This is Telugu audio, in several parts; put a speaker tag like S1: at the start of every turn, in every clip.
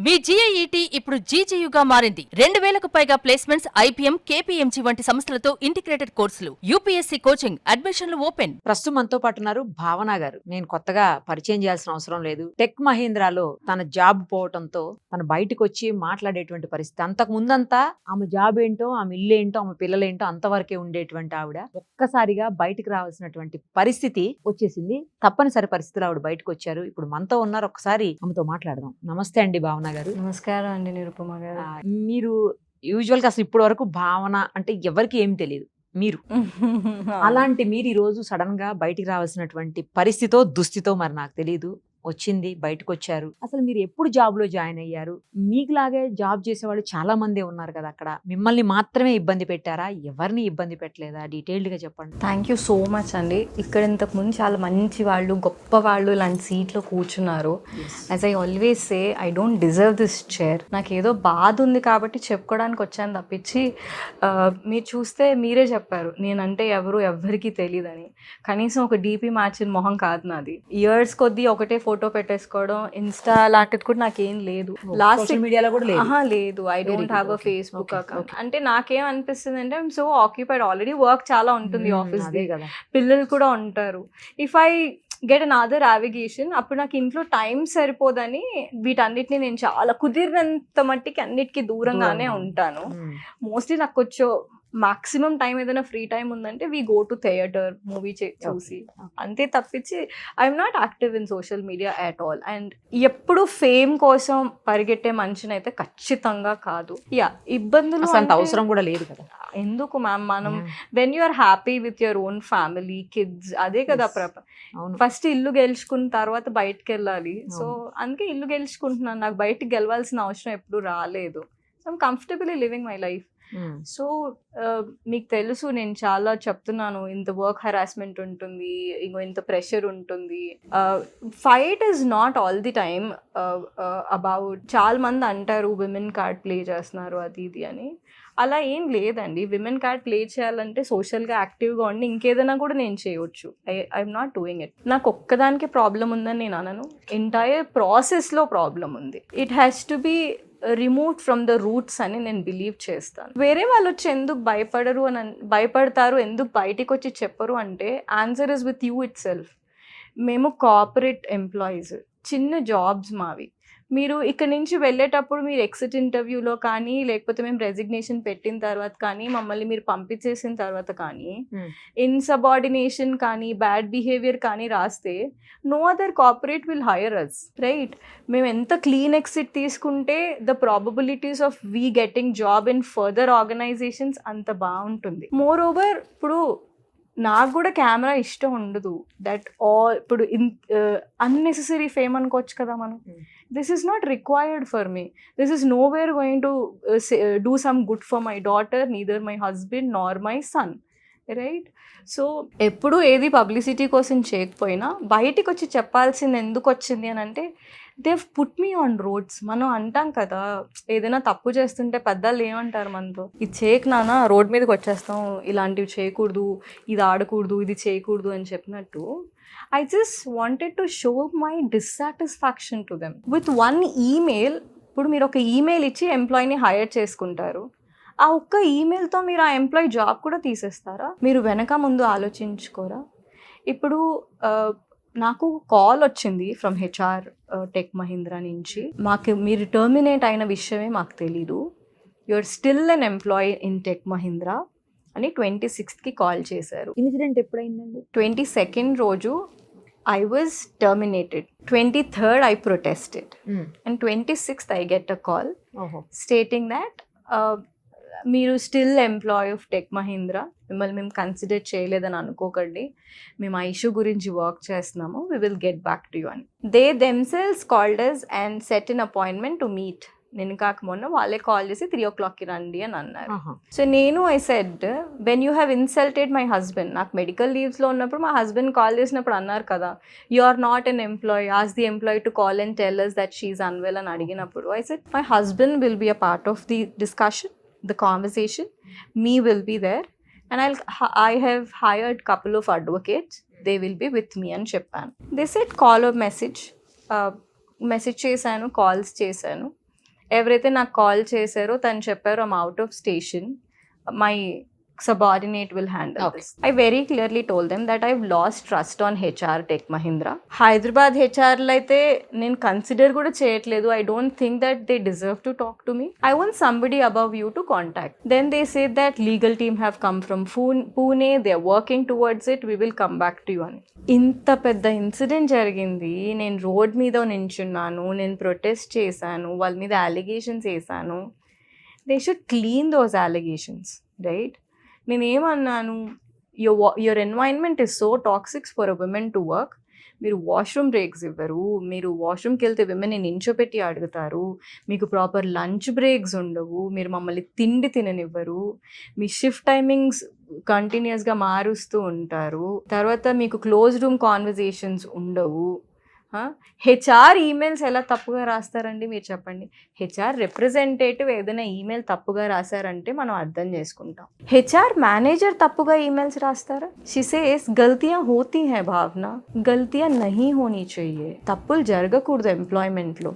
S1: మీ GIET ఇప్పుడు GGUగా మారింది. 2000కు పైగా ప్లేస్మెంట్స్, IPM, KPMG వంటి సంస్థలతో ఇంటిగ్రేటెడ్ కోర్సులు. UPSC కోచింగ్, అడ్మిషన్లు ఓపెన్.
S2: ప్రస్తుతం మనతో పాటు ఉన్నారు భావన గారు. నేను కొత్తగా పరిచయం చేయాల్సిన అవసరం లేదు. టెక్ మహీంద్రాలో తన జాబ్ పోవటంతో తను బయటకు వచ్చి మాట్లాడేటువంటి పరిస్థితి. అంతకు ముందంతా ఆమె జాబ్ ఏంటో, ఆమె ఇల్లు ఏంటో, ఆమె పిల్లలేంటో అంతవరకే ఉండేటువంటి ఆవిడ ఒక్కసారిగా బయటకు రావాల్సినటువంటి పరిస్థితి వచ్చేసింది. తప్పనిసరి పరిస్థితులు ఆవిడ బయటకు వచ్చారు. ఇప్పుడు మనతో ఉన్నారు. ఒక్కసారి ఆమెతో మాట్లాడదాం. నమస్తే అండి భావన గారు.
S3: నమస్కారం అండి నిరుపమ గారు.
S2: మీరు యూజువల్ గా అసలు ఇప్పటి వరకు భావన అంటే ఎవరికి ఏం తెలియదు. మీరు అలాంటి మీరు ఈ రోజు సడన్ గా బయటికి రావాల్సినటువంటి పరిస్థితో దుస్థితో మరి నాకు తెలియదు వచ్చింది, బయటకు వచ్చారు. అసలు మీరు ఎప్పుడు జాబ్ లో జాయిన్ అయ్యారు? మీకులాగే జాబ్ చేసేవాళ్ళు చాలా మంది ఉన్నారు కదా అక్కడ. మిమ్మల్ని మాత్రమే ఇబ్బంది పెట్టారా? ఎవరిని ఇబ్బంది పెట్టలేదా? డీటెయిల్డ్ గా చెప్పండి.
S3: థ్యాంక్ యూ సో మచ్ అండి. ఇక్కడ ఇంతకు ముందు చాలా మంచి వాళ్ళు, గొప్ప వాళ్ళు ఇలాంటి సీట్లో కూర్చున్నారు. As I always say, I don't deserve this chair. నాకు ఏదో బాధ ఉంది కాబట్టి చెప్పుకోవడానికి వచ్చాను తప్పించి, మీరు చూస్తే మీరే చెప్పారు నేనంటే ఎవరికి తెలియదని. కనీసం ఒక డీపీ మార్చిన మొహం కాదు నాది. ఇయర్స్ కొద్దీ ఒకటే ఫోటో పెట్టేసుకోవడం, ఇన్స్టా లాంటిది కూడా నాకేం లేదు. లాస్ట్
S2: మీడియాలో కూడా
S3: లేదు. I don't have a Facebook account. అంటే నాకేం అనిపిస్తుంది అంటే, I'm so occupied, already work చాలా ఉంటుంది ఆఫీస్, పిల్లలు కూడా ఉంటారు. If I get another navigation, అప్పుడు నాకు ఇంట్లో టైం సరిపోదని వీటన్నిటిని నేను చాలా కుదిరినంత మట్టికి అన్నిటికీ దూరంగానే ఉంటాను. మోస్ట్లీ నాకు కొంచెం మాక్సిమం టైం ఏదైనా ఫ్రీ టైం ఉందంటే we go to theatre, movie చూసి, అంతే తప్పించి I'm not active in social media at all. And ఎప్పుడు ఫేమ్ కోసం పరిగెట్టే మనిషిని అయితే ఖచ్చితంగా కాదు. ఇబ్బందులు
S2: అవసరం కూడా లేదు కదా.
S3: ఎందుకు మ్యామ్, మనం when you are happy with your own family, kids, అదే కదా ఫస్ట్ ఇల్లు గెలుచుకున్న తర్వాత బయటకు వెళ్ళాలి. సో అందుకే ఇల్లు గెలుచుకుంటున్నాను. నాకు బయటకు గెలవాల్సిన అవసరం ఎప్పుడు రాలేదు. So I'm comfortably living my life. So మీకు తెలుసు, నేను చాలా చెప్తున్నాను, ఇంత వర్క్ హెరాస్మెంట్ ఉంటుంది, ఇంత ప్రెషర్ ఉంటుంది. Fight is not all the time about, చాలా మంది అంటారు విమెన్ కార్డ్ ప్లే చేస్తున్నారు అది ఇది అని. అలా ఏం లేదండి. విమెన్ కార్డ్ ప్లే చేయాలంటే సోషల్గా యాక్టివ్గా ఉండి ఇంకేదైనా కూడా నేను చేయవచ్చు. I'm not doing it. నాకు ఒక్కదానికి ప్రాబ్లం ఉందని నేను అనను, ఎంటైర్ ప్రాసెస్లో ప్రాబ్లం ఉంది. It has to be remove from the roots అని నేను బిలీవ్ చేస్తాను. వేరే వాళ్ళు వచ్చి ఎందుకు భయపడతారు, ఎందుకు బయటికి వచ్చి చెప్పరు అంటే, answer is with you it self. మేము కార్పొరేట్ ఎంప్లాయీస్, చిన్న జాబ్స్ మావి. మీరు ఇక్కడ నుంచి వెళ్ళేటప్పుడు మీరు ఎగ్జిట్ ఇంటర్వ్యూలో కానీ, లేకపోతే మేము రెసిగ్నేషన్ పెట్టిన తర్వాత కానీ, మమ్మల్ని మీరు పంపించేసిన తర్వాత కానీ, ఇన్సబార్డినేషన్ కానీ, బ్యాడ్ బిహేవియర్ కానీ రాస్తే no other corporate will hire us, right? మేము ఎంత క్లీన్ ఎగ్జిట్ తీసుకుంటే the probabilities of we getting job in further organisations అంత బాగుంటుంది. మోర్ ఓవర్, ఇప్పుడు నాకు కూడా కెమెరా ఇష్టం ఉండదు. దట్ ఆల్ ఇప్పుడు అన్నెసెసరీ ఫేమ్ అనుకోవచ్చు కదా మనం. This is not required for me. This is know we're going to do some good for my daughter, neither my husband Nar my son, right? So ఎప్పుడు ఏది పబ్లిసిటీ కోసం చేయకపోయినా బయటికి వచ్చి చెప్పాల్సింది ఎందుకు వచ్చింది అని అంటే, they've put me on roads. మనం అంటాం కదా, ఏదైనా తప్పు చేస్తుంటే పెద్దలు ఏమంటారు మనతో, ఇది చేయకు నాన్న, రోడ్ మీదకి వచ్చేస్తాం, ఇలాంటివి చేయకూడదు, ఇది ఆడకూడదు, ఇది చేయకూడదు అని చెప్పినట్టు. I just wanted to show my dissatisfaction to them with one email. ఇప్పుడు మీరు ఒక ఈమెయిల్ ఇచ్చి ఎంప్లాయీని హైర్ చేసుకుంటారు. ఆ ఒక్క ఈమెయిల్తో మీరు ఆ ఎంప్లాయీ జాబ్ కూడా తీసేస్తారా? మీరు వెనక ముందు ఆలోచించుకోరా? ఇప్పుడు నాకు కాల్ వచ్చింది ఫ్రమ్ HR టెక్ మహీంద్రా నుంచి. మీరు టర్మినేట్ అయిన విషయమే మాకు తెలీదు, you're still an employee in Tech Mahindra అని 26th కాల్ చేశారు.
S2: ఇన్సిడెంట్ ఎప్పుడైందండి?
S3: 22nd రోజు I was terminated. 23rd I protested. And 26th I get a call stating that మీరు still employee of tech Mahindra, మిమ్మల్ని మేము కన్సిడర్ చేయలేదని అనుకోకండి, మేము ఆ ఇష్యూ గురించి వర్క్ చేస్తున్నాము, we will get back to you అని. They themselves called us and set an appointment to meet. నేను కాక మొన్న వాళ్ళే కాల్ చేసి 3 o'clockకి రండి అని అన్నారు. సో నేను I said, when you have insulted my husband, నాకు మెడికల్ లీవ్స్లో ఉన్నప్పుడు మా హస్బెండ్ కాల్ చేసినప్పుడు అన్నారు కదా, you are not an employee, ask the employee to call and tell us that she is unwell అని అడిగినప్పుడు I said, my husband will be a part of the discussion, the conversation, me will be there, and I have hired couple of advocates, they will be with మీ అని చెప్పాను. They said call or message చేశాను, కాల్స్ చేశాను. ఎవరైతే నాకు కాల్ చేశారో తను చెప్పారు I'm out of station, my subordinate will handle
S2: Okay.
S3: this. I very clearly told them that I've lost trust on HR Tech Mahindra. Hyderabad HR అయితే నేను కన్సిడర్ కూడా చేయట్లేదు. I don't think that they deserve to talk to me. I want somebody above you to contact. Then they said that legal team have come from Pune, they are working towards it, we will come back to you అని. ఇంత పెద్ద ఇన్సిడెంట్ జరిగింది, నేను రోడ్ మీద నించున్నాను, నేను ప్రొటెస్ట్ చేశాను, వాళ్ళ మీద అలిగేషన్స్ వేసాను. They should clean those allegations, right? నేనేమన్నాను, your environment is so toxics for a women to work. మీరు వాష్రూమ్ బ్రేక్స్ ఇవ్వరు, మీరు వాష్రూమ్కి వెళ్తే విమెన్ని నించోపెట్టి అడుగుతారు, మీకు ప్రాపర్ లంచ్ బ్రేక్స్ ఉండవు, మీరు మమ్మల్ని తిండి తిననివ్వరు, మీ షిఫ్ట్ టైమింగ్స్ కంటిన్యూస్గా మారుస్తూ ఉంటారు, తర్వాత మీకు క్లోజ్ రూమ్ కాన్వర్జేషన్స్ ఉండవు. హెచ్ఆర్ ఈమెయిల్స్ ఎలా తప్పుగా రాస్తారండి మీరు చెప్పండి? హెచ్ఆర్ రిప్రజెంటేటివ్ ఏదైనా ఈమెయిల్ తప్పుగా రాశారంటే మనం అర్థం చేసుకుంటాం. హెచ్ఆర్ మేనేజర్ తప్పుగా ఈమెయిల్స్ రాస్తారా? షీ సేస్ గల్తియా హోతీ హై భావన, గల్తియా నహీ హోనీ చెయ్యే. తప్పులు జరగకూడదు ఎంప్లాయ్మెంట్లో.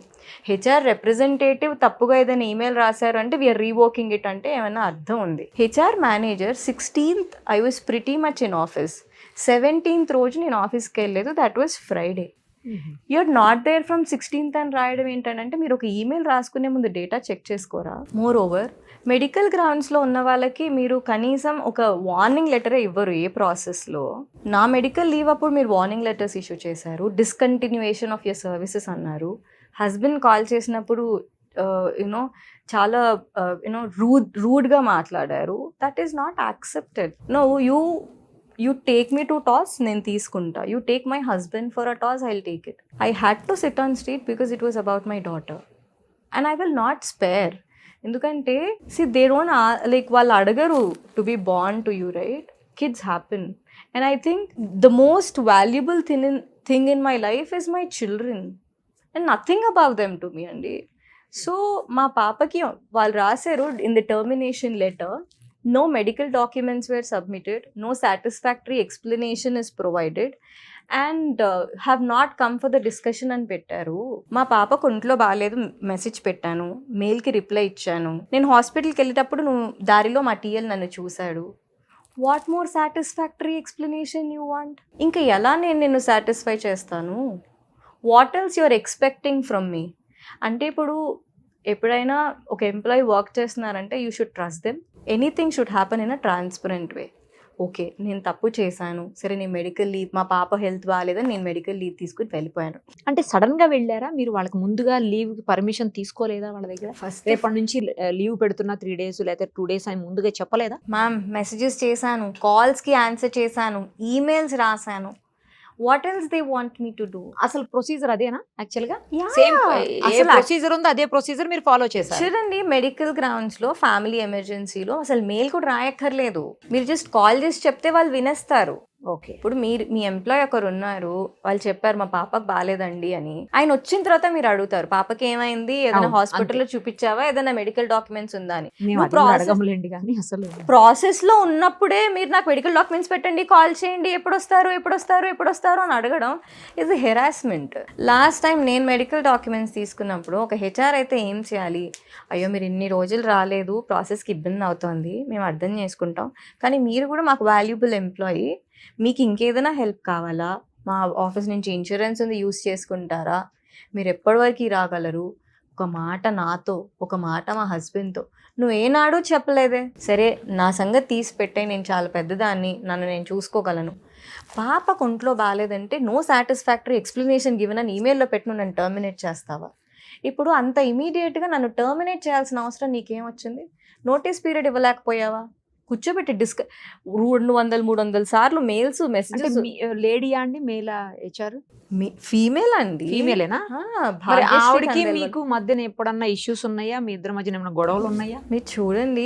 S3: హెచ్ఆర్ రిప్రజెంటేటివ్ తప్పుగా ఏదైనా ఈమెయిల్ రాశారంటే వీఆర్ రీవర్కింగ్ ఇట్ అంటే ఏమైనా అర్థం ఉంది. HR manager 16th I was pretty much in office, 17th రోజు నేను ఆఫీస్కి వెళ్ళలేదు, that was Friday. You're not there from 16th అని రాయడం ఏంటంటే మీరు ఒక ఈమెయిల్ రాసుకునే ముందు డేటా చెక్ చేసుకోరా? మోర్ ఓవర్ మెడికల్ గ్రౌండ్స్లో ఉన్న వాళ్ళకి మీరు కనీసం ఒక వార్నింగ్ లెటరే ఇవ్వరు ఏ ప్రాసెస్లో. నా మెడికల్ లీవ్ అప్పుడు మీరు వార్నింగ్ లెటర్స్ ఇష్యూ చేశారు, డిస్కంటిన్యూయేషన్ ఆఫ్ యర్ సర్వీసెస్ అన్నారు. హస్బెండ్ కాల్ చేసినప్పుడు యునో చాలా రూడ్గా మాట్లాడారు. That is not accepted. No, you take me to toss, నేను తీసుకుంటా. You take my husband for a toss, I'll take it. I had to sit on street because it was about my daughter. And I will not spare. ఎందుకంటే see, they don't like వాళ్ళు అడగరు to be born to you, right? Kids happen. And I think the most valuable thing in my life is my children. And nothing above them to me అండి. సో మా పాపకి వాళ్ళు రాశారు in the termination letter, no medical documents were submitted, no satisfactory explanation is provided, and have not come for the discussion అని పెట్టారు. మా పాపకు ఒంట్లో బాగాలేదు, మెసేజ్ పెట్టాను, మెయిల్కి రిప్లై ఇచ్చాను. నేను హాస్పిటల్కి వెళ్ళేటప్పుడు దారిలో మా టీఎల్ నన్ను చూశాడు. What more satisfactory explanation you want? ఇంకా ఎలా నేను నిన్ను సాటిస్ఫై చేస్తాను? What else you're expecting from me? అంటే ఇప్పుడు ఎప్పుడైనా ఒక ఎంప్లాయీ వర్క్ చేస్తున్నారంటే you should trust them. Anything should happen in a transparent way. Okay, నేను తప్పు చేశాను, సరే నేను మెడికల్ లీవ్, మా పాప హెల్త్ బాగాలేదని నేను మెడికల్ లీవ్ తీసుకుని వెళ్ళిపోయాను.
S2: అంటే సడన్ గా వెళ్ళారా మీరు? వాళ్ళకి ముందుగా లీవ్ కి పర్మిషన్ తీసుకోలేదా వాళ్ళ దగ్గర?
S3: ఫస్ట్
S2: రేపటి నుంచి లీవ్ పెడుతున్నా 3 days లేదా 2 days అని ముందుగా చెప్పలేదా?
S3: మ్యామ్, మెసేజెస్ చేశాను, కాల్స్కి ఆన్సర్ చేశాను, ఈమెయిల్స్ రాశాను. What else they want me to do?
S2: అసలు ప్రొసీజర్ అదేనా యాక్చువల్ గా?
S3: Yeah.
S2: సేమ్
S3: అసలు
S2: ప్రొసీజర్ ఉందో అదే ప్రొసీజర్ మీరు ఫాలో చేశారు.
S3: చూడండి, మెడికల్ గ్రౌండ్స్ లో ఫ్యామిలీ ఎమర్జెన్సీలో అసలు మెయిల్ కూడా రాయక్కర్లేదు. మీరు జస్ట్ కాల్ చేసి చెప్తే వాళ్ళు వినేస్తారు.
S2: ఓకే,
S3: ఇప్పుడు మీ ఎంప్లాయ్ ఒకరు ఉన్నారు, వాళ్ళు చెప్పారు మా పాపకు బాగాలేదండి అని. ఆయన వచ్చిన తర్వాత మీరు అడుగుతారు పాపకి ఏమైంది, ఏదైనా హాస్పిటల్లో చూపించావా, ఏదైనా మెడికల్ డాక్యుమెంట్స్ ఉందా అని.
S2: అడగములేండి కానీ అసలు
S3: ప్రాసెస్ లో ఉన్నప్పుడే మీరు నాకు మెడికల్ డాక్యుమెంట్స్ పెట్టండి, కాల్ చేయండి, ఎప్పుడు వస్తారు అని అడగడం ఇది హెరాస్మెంట్. లాస్ట్ టైం నేను మెడికల్ డాక్యుమెంట్స్ తీసుకున్నప్పుడు ఒక హెచ్ఆర్ అయితే ఏం చేయాలి, అయ్యో మీరు ఇన్ని రోజులు రాలేదు, ప్రాసెస్కి ఇబ్బంది అవుతుంది, మేము అర్థం చేసుకుంటాం, కానీ మీరు కూడా మాకు వాల్యుబుల్ ఎంప్లాయీ, మీకు ఇంకేదైనా హెల్ప్ కావాలా, మా ఆఫీస్ నుంచి ఇన్సూరెన్స్ ఉంది యూస్ చేసుకుంటారా, మీరు ఎప్పటి వరకు రాగలరు, ఒక మాట నాతో, ఒక మాట మా హస్బెండ్తో నువ్వు ఏనాడు చెప్పలేదే. సరే నా సంగతి తీసి పెట్టే, నేను చాలా పెద్దదాన్ని, నన్ను నేను చూసుకోగలను. పాపకు ఒంట్లో బాగాలేదంటే నో సాటిస్ఫాక్టరీ ఎక్స్ప్లెనేషన్ గివెన్ అని ఈమెయిల్లో పెట్టు, నన్ను టర్మినేట్ చేస్తావా? ఇప్పుడు అంత ఇమీడియట్గా నన్ను టర్మినేట్ చేయాల్సిన అవసరం నీకేమొచ్చింది? Notice period ఇవ్వలేకపోయావా? కూర్చోబెట్టి 200-300 సార్లు మెయిల్స్ మెసేజెస్.
S2: లేడీయా అండి, మేలా హెచ్ఆర్?
S3: ఫీమేల్ అండి.
S2: ఫీమేలేనా? ఆవిడకి మీకు మధ్యన ఎప్పుడన్నా ఇష్యూస్ ఉన్నాయా? మీ ఇద్దరి మధ్యన ఏమైనా గొడవలు ఉన్నాయా?
S3: మీరు చూడండి,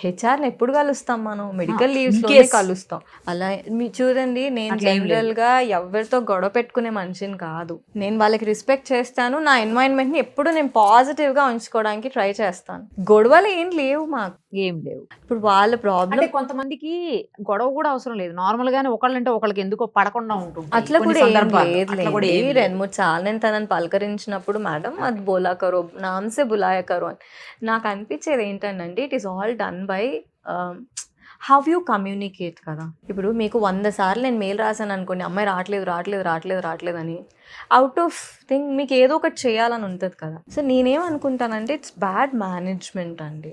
S3: హెచ్ఆర్ని ఎప్పుడు కలుస్తాం మనం? మెడికల్ లీవ్స్ లో కలుస్తాం. అలా మీరు చూడండి, నేను జనరల్ గా ఎవరితో గొడవ పెట్టుకునే మనిషిని కాదు. నేను వాళ్ళకి రెస్పెక్ట్ చేస్తాను, నా ఎన్వైరన్మెంట్ ని ఎప్పుడు నేను పాజిటివ్ గా ఉంచుకోవడానికి ట్రై చేస్తాను. గొడవలు ఏం లేవు మాకు,
S2: ఏం లేవు.
S3: ఇప్పుడు వాళ్ళ ప్రాబ్లం
S2: అంటే కొంతమందికి గొడవ కూడా అవసరం లేదు, నార్మల్ గానే ఒకళ్ళంటే ఒకళ్ళకి ఎందుకో పడకుండా ఉంటుంది.
S3: అట్లా
S2: కొన్ని
S3: కూడా ఏం
S2: సందర్భాల్లో.
S3: లేదు
S2: అట్లా కూడా ఏం లేదు.
S3: 2-3 సార్లు నేను తనని పలకరించినప్పుడు మేడం అది బోలా కరో నామ్సే బులాయా కరో అని నాకు అనిపించేది ఏంటంటే it is all done by how you communicate కదా. ఇప్పుడు మీకు 100 సార్లు నేను మెయిల్ రాశాను అనుకోండి, అమ్మాయి రావట్లేదు అని, అవుట్ ఆఫ్ థింగ్ మీకు ఏదో ఒకటి చేయాలని ఉంటుంది కదా. సో నేనేమనుకుంటానంటే ఇట్స్ బ్యాడ్ మేనేజ్మెంట్ అండి,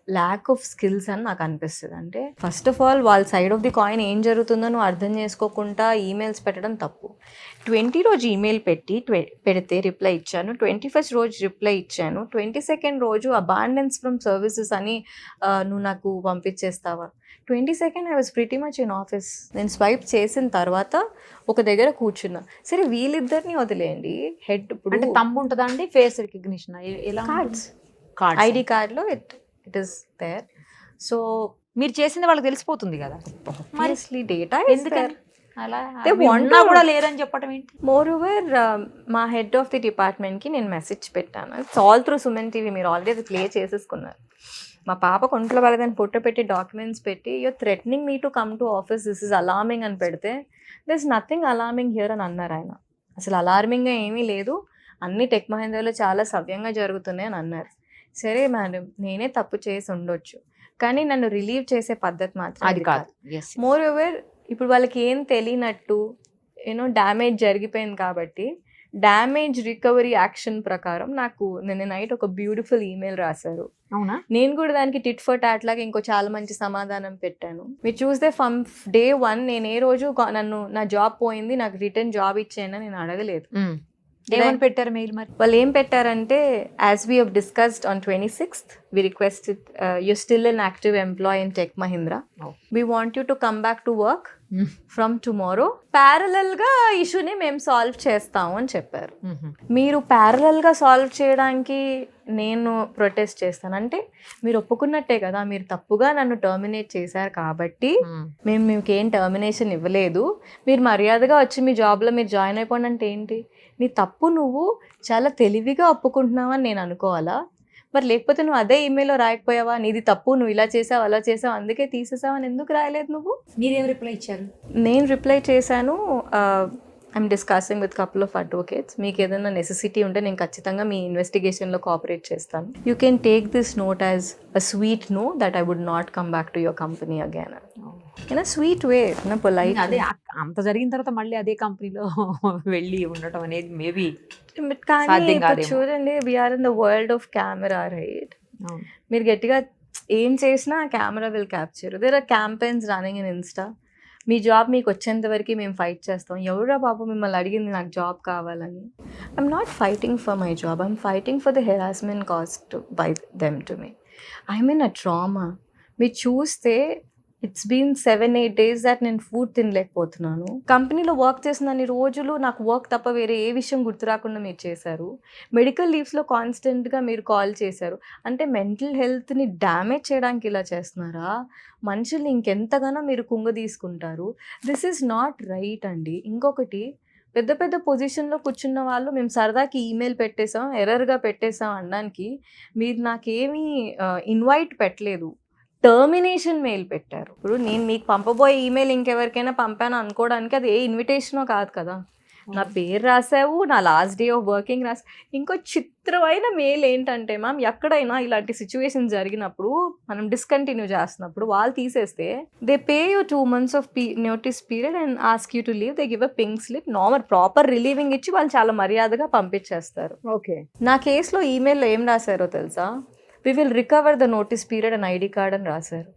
S3: ల్యాక్ ఆఫ్ స్కిల్స్ అని నాకు అనిపిస్తుంది. అంటే ఫస్ట్ ఆఫ్ ఆల్ వాళ్ళ సైడ్ ఆఫ్ ది కాయిన్ ఏం జరుగుతుందో నువ్వు అర్థం చేసుకోకుండా ఈమెయిల్స్ పెట్టడం తప్పు. 20 రోజు ఈమెయిల్ పెడితే రిప్లై ఇచ్చాను, 21st రోజు రిప్లై ఇచ్చాను, 22nd రోజు అబాండెన్స్ ఫ్రమ్ సర్వీసెస్ అని నువ్వు నాకు పంపించేస్తావా. 22nd I was pretty much in office. నేను స్వైప్ చేసిన తర్వాత ఒక దగ్గర కూర్చున్నా. సరే వీళ్ళిద్దరిని వదిలేయండి, హెడ్ ఇప్పుడు
S2: అంటే తమ్ము ఉంటుందా అండి, ఫేస్ రికగ్నిషన్ ఎలా?
S3: కార్డ్స్
S2: కార్డ్
S3: ఐడి కార్డ్లో ఇట్ ఈస్ దేర్. సో
S2: మీరు చేసింది వాళ్ళకి తెలిసిపోతుంది కదా,
S3: ఆబ్వియస్లీ డేటా
S2: ఎందుకని అలా
S3: They
S2: అవి
S3: want
S2: ఉన్నా
S3: to-
S2: కూడా లేరని చెప్పడం ఏంటి?
S3: మోర్ ఓవర్ మా హెడ్ ఆఫ్ ది డిపార్ట్మెంట్కి నేను మెసేజ్ పెట్టాను. It's all through Suman TV, మీరు ఆల్రెడీ అది ప్లే చేసేసుకున్నారు. మా పాప ఒంట్లో వాళ్ళదని ఫోటో పెట్టి డాక్యుమెంట్స్ పెట్టి you're threatening me to come to office, this is alarming అని పెడితే this is nothing alarming here అని అన్నారు ఆయన. అసలు అలార్మింగ్గా ఏమీ లేదు, అన్ని టెక్ మహేంద్రలో చాలా సవ్యంగా జరుగుతున్నాయి అని అన్నారు. సరే మేడం, నేనే తప్పు చేసి ఉండొచ్చు, కానీ నన్ను రిలీవ్ చేసే పద్ధతి మాత్రం
S2: అది కాదు.
S3: మోర్ ఓవర్ ఇప్పుడు వాళ్ళకి ఏం తెలియనట్టు డ్యామేజ్ జరిగిపోయింది కాబట్టి డ్యామేజ్ రికవరీ యాక్షన్ ప్రకారం నాకు నిన్న నైట్ ఒక బ్యూటిఫుల్ ఈమెయిల్ రాశారు.
S2: అవునా?
S3: నేను కూడా దానికి టిట్ ఫర్ టాట్ లాగా ఇంకో చాలా మంచి సమాధానం పెట్టాను. మీరు చూస్తే ఫ్రమ్ day 1 నేను ఏ రోజు నన్ను నా జాబ్ పోయింది నాకు రిటర్న్ జాబ్ ఇచ్చేయని నేను అడగలేదు.
S2: ఏమని పెట్టారు మెయిల్ మరి?
S3: వాళ్ళు ఏం పెట్టారంటే, as we have discussed on 26th we requested you still an active employee in Tech Mahindra, we want you to come back to work from tomorrow, ప్యారలల్గా ఇష్యూని మేము సాల్వ్ చేస్తాము అని చెప్పారు. మీరు ప్యారలల్గా సాల్వ్ చేయడానికి నేను ప్రొటెస్ట్ చేస్తాను అంటే మీరు ఒప్పుకున్నట్టే కదా, మీరు తప్పుగా నన్ను టర్మినేట్ చేశారు కాబట్టి మేము మీకు ఏం టర్మినేషన్ ఇవ్వలేదు, మీరు మర్యాదగా వచ్చి మీ జాబ్లో మీరు జాయిన్ అయిపోండి అంటే ఏంటి? నీ తప్పు నువ్వు చాలా తెలివిగా ఒప్పుకుంటున్నావని నేను అనుకోవాలా? మరి లేకపోతే నువ్వు అదే ఈమెయిల్లో రాయకపోయావా, నీది తప్పు, నువ్వు ఇలా చేసావు అలా చేసావు అందుకే తీసేసావు అని ఎందుకు రాయలేదు నువ్వు?
S2: మీరేం రిప్లై ఇచ్చారు?
S3: నేను రిప్లై చేశాను, I'm discussing with couple of advocates, మీకు ఏదైనా నెసెసిటీ ఉంటే నేను ఖచ్చితంగా మీ ఇన్వెస్టిగేషన్లో కోఆపరేట్ చేస్తాను. You can take this note as a sweet no that I would not come back to your company again in a sweet way, in a polite.
S2: అదే అంత జరిగిన తర్వాత మళ్ళీ అదే కంపెనీలో వెళ్ళి ఉండటం అనేది మేబీ
S3: కానీ
S2: సాధ్యం
S3: ఇప్పుడు
S2: కాదేమో.
S3: చూడండి, we're in the world of camera, right? మీరు గట్టిగా ఏం చేసినా camera will capture. There are campaigns running in Insta, మీ జాబ్ మీకు వచ్చేంత వరకు మేము ఫైట్ చేస్తాం. ఎవరా బాబు మిమ్మల్ని అడిగింది నాకు జాబ్ కావాలని? I'm not fighting for my job, I'm fighting for the harassment cost by them to me. I mean a trauma. మీరు చూస్తే ఇట్స్ బీన్ 7-8 days దాట్ నేను ఫుడ్ తినలేకపోతున్నాను. కంపెనీలో వర్క్ చేసిన అన్ని రోజులు నాకు వర్క్ తప్ప వేరే ఏ విషయం గుర్తు రాకుండా మీరు చేశారు. మెడికల్ లీవ్స్లో కాన్స్టెంట్గా మీరు కాల్ చేశారు. అంటే మెంటల్ హెల్త్ని డ్యామేజ్ చేయడానికి ఇలా చేస్తున్నారా? మనుషుల్ని ఇంకెంతగానో మీరు కుంగ తీసుకుంటారు. దిస్ ఈజ్ నాట్ రైట్ అండి. ఇంకొకటి, పెద్ద పెద్ద పొజిషన్లో కూర్చున్న వాళ్ళు మేము సరదాకి ఈమెయిల్ పెట్టేసాం, ఎర్రర్గా పెట్టేసాం అనడానికి మీరు నాకేమీ ఇన్వైట్ పెట్టలేదు, టర్మినేషన్ మెయిల్ పెట్టారు. ఇప్పుడు నేను మీకు పంపబోయే ఈమెయిల్ ఇంకెవరికైనా పంపాను అనుకోవడానికి అది ఏ ఇన్విటేషనో కాదు కదా. నా పేరు రాసావు, నా లాస్ట్ డే ఆఫ్ వర్కింగ్ రాసావు. ఇంకో చిత్రమైన మెయిల్ ఏంటంటే, మ్యామ్ ఎక్కడైనా ఇలాంటి సిచ్యువేషన్ జరిగినప్పుడు మనం డిస్కంటిన్యూ చేస్తున్నప్పుడు వాళ్ళు తీసేస్తే they pay you 2 months of notice period and ask you to leave, they give a pink slip, normal proper relieving ఇచ్చి వాళ్ళు చాలా మర్యాదగా పంపించేస్తారు.
S2: ఓకే.
S3: నా కేసులో ఈమెయిల్లో ఏం రాశారో తెలుసా? We will recover the notice period and ID card అని రాశారు.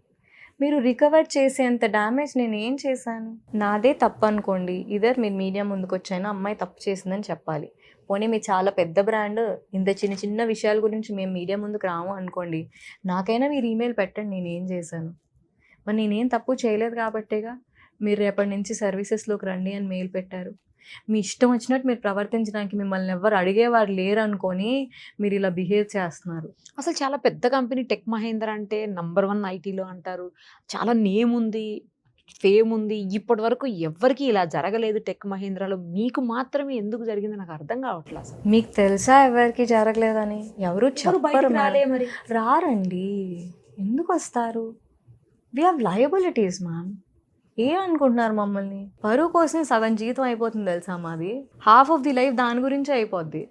S3: మీరు రికవర్ చేసేంత డ్యామేజ్ నేను ఏం చేశాను? నాదే తప్పు అనుకోండి, ఇదర్ మీరు మీడియా ముందుకు వచ్చైనా అమ్మాయి తప్పు చేసిందని చెప్పాలి. పోనీ మీరు చాలా పెద్ద బ్రాండ్, ఇంత చిన్న చిన్న విషయాల గురించి మేము మీడియా ముందుకు రాము అనుకోండి, నాకైనా మీరు ఈమెయిల్ పెట్టండి నేనేం చేశాను. మరి నేనేం తప్పు చేయలేదు కాబట్టేగా మీరు రేపటి నుంచి సర్వీసెస్లోకి రండి అని మెయిల్ పెట్టారు. మీ ఇష్టం వచ్చినట్టు మీరు ప్రవర్తించడానికి మిమ్మల్ని ఎవరు అడిగేవారు లేరు అనుకొని మీరు ఇలా బిహేవ్ చేస్తున్నారు.
S2: అసలు చాలా పెద్ద కంపెనీ టెక్ మహేంద్ర అంటే నంబర్ 1 ఐటీలో అంటారు, చాలా నేమ్ ఉంది, ఫేమ్ ఉంది. ఇప్పటి వరకు ఎవరికి ఇలా జరగలేదు టెక్ మహేంద్రలో, మీకు మాత్రమే ఎందుకు జరిగింది నాకు అర్థం కావట్లేదు. అసలు
S3: మీకు తెలుసా ఎవరికి జరగలేదని? ఎవరు చెప్పరు.
S2: రాలే మరి.
S3: రారండి, ఎందుకు వస్తారు? We have liabilities ma'am. ఏమనుకుంటున్నారు మమ్మల్ని? పరువు కోసం సగం జీతం అయిపోతుంది తెలుసా మాది. హాఫ్ ఆఫ్ ది లైఫ్ దాని గురించి అయిపోద్ది.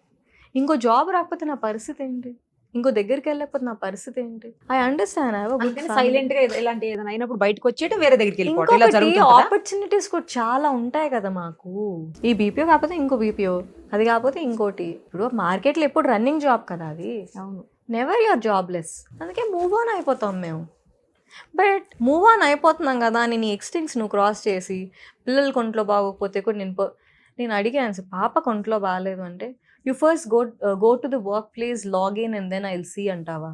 S3: ఇంకో జాబ్ రాకపోతే నా పరిస్థితి ఏంటి? ఇంకో దగ్గరికి వెళ్ళకపోతే నా పరిస్థితి ఏంటి? I understand.
S2: సైలెంట్ గా ఇలాంటి ఏదైనా అయినప్పుడు బయటకు వచ్చేట వేరే దగ్గరికి వెళ్ళిపోవడం ఇలా
S3: ఇంకొకటి
S2: జరుగుతుందా?
S3: ఆపర్చునిటీస్ కూడా చాలా ఉంటాయి కదా మాకు. ఈ బీపీఓ కాకపోతే ఇంకో బీపీఓ, అది కాకపోతే ఇంకోటి. ఇప్పుడు మార్కెట్లో ఎప్పుడు రన్నింగ్ జాబ్ కదా అది.
S2: అవును.
S3: Never you're jobless. అందుకే మూవ్ ఆన్ అయిపోతాం మేము. బట్ మూవ్ ఆన్ అయిపోతున్నాం కదా అని నీ ఎక్స్టెన్స్ నువ్వు క్రాస్ చేసి పిల్లలు కొంట్లో బాగోకపోతే కూడా నేను అడిగాను సార్, పాప కొంట్లో బాగాలేదు అంటే you first go to the workplace, log in and then I will see అంటావా?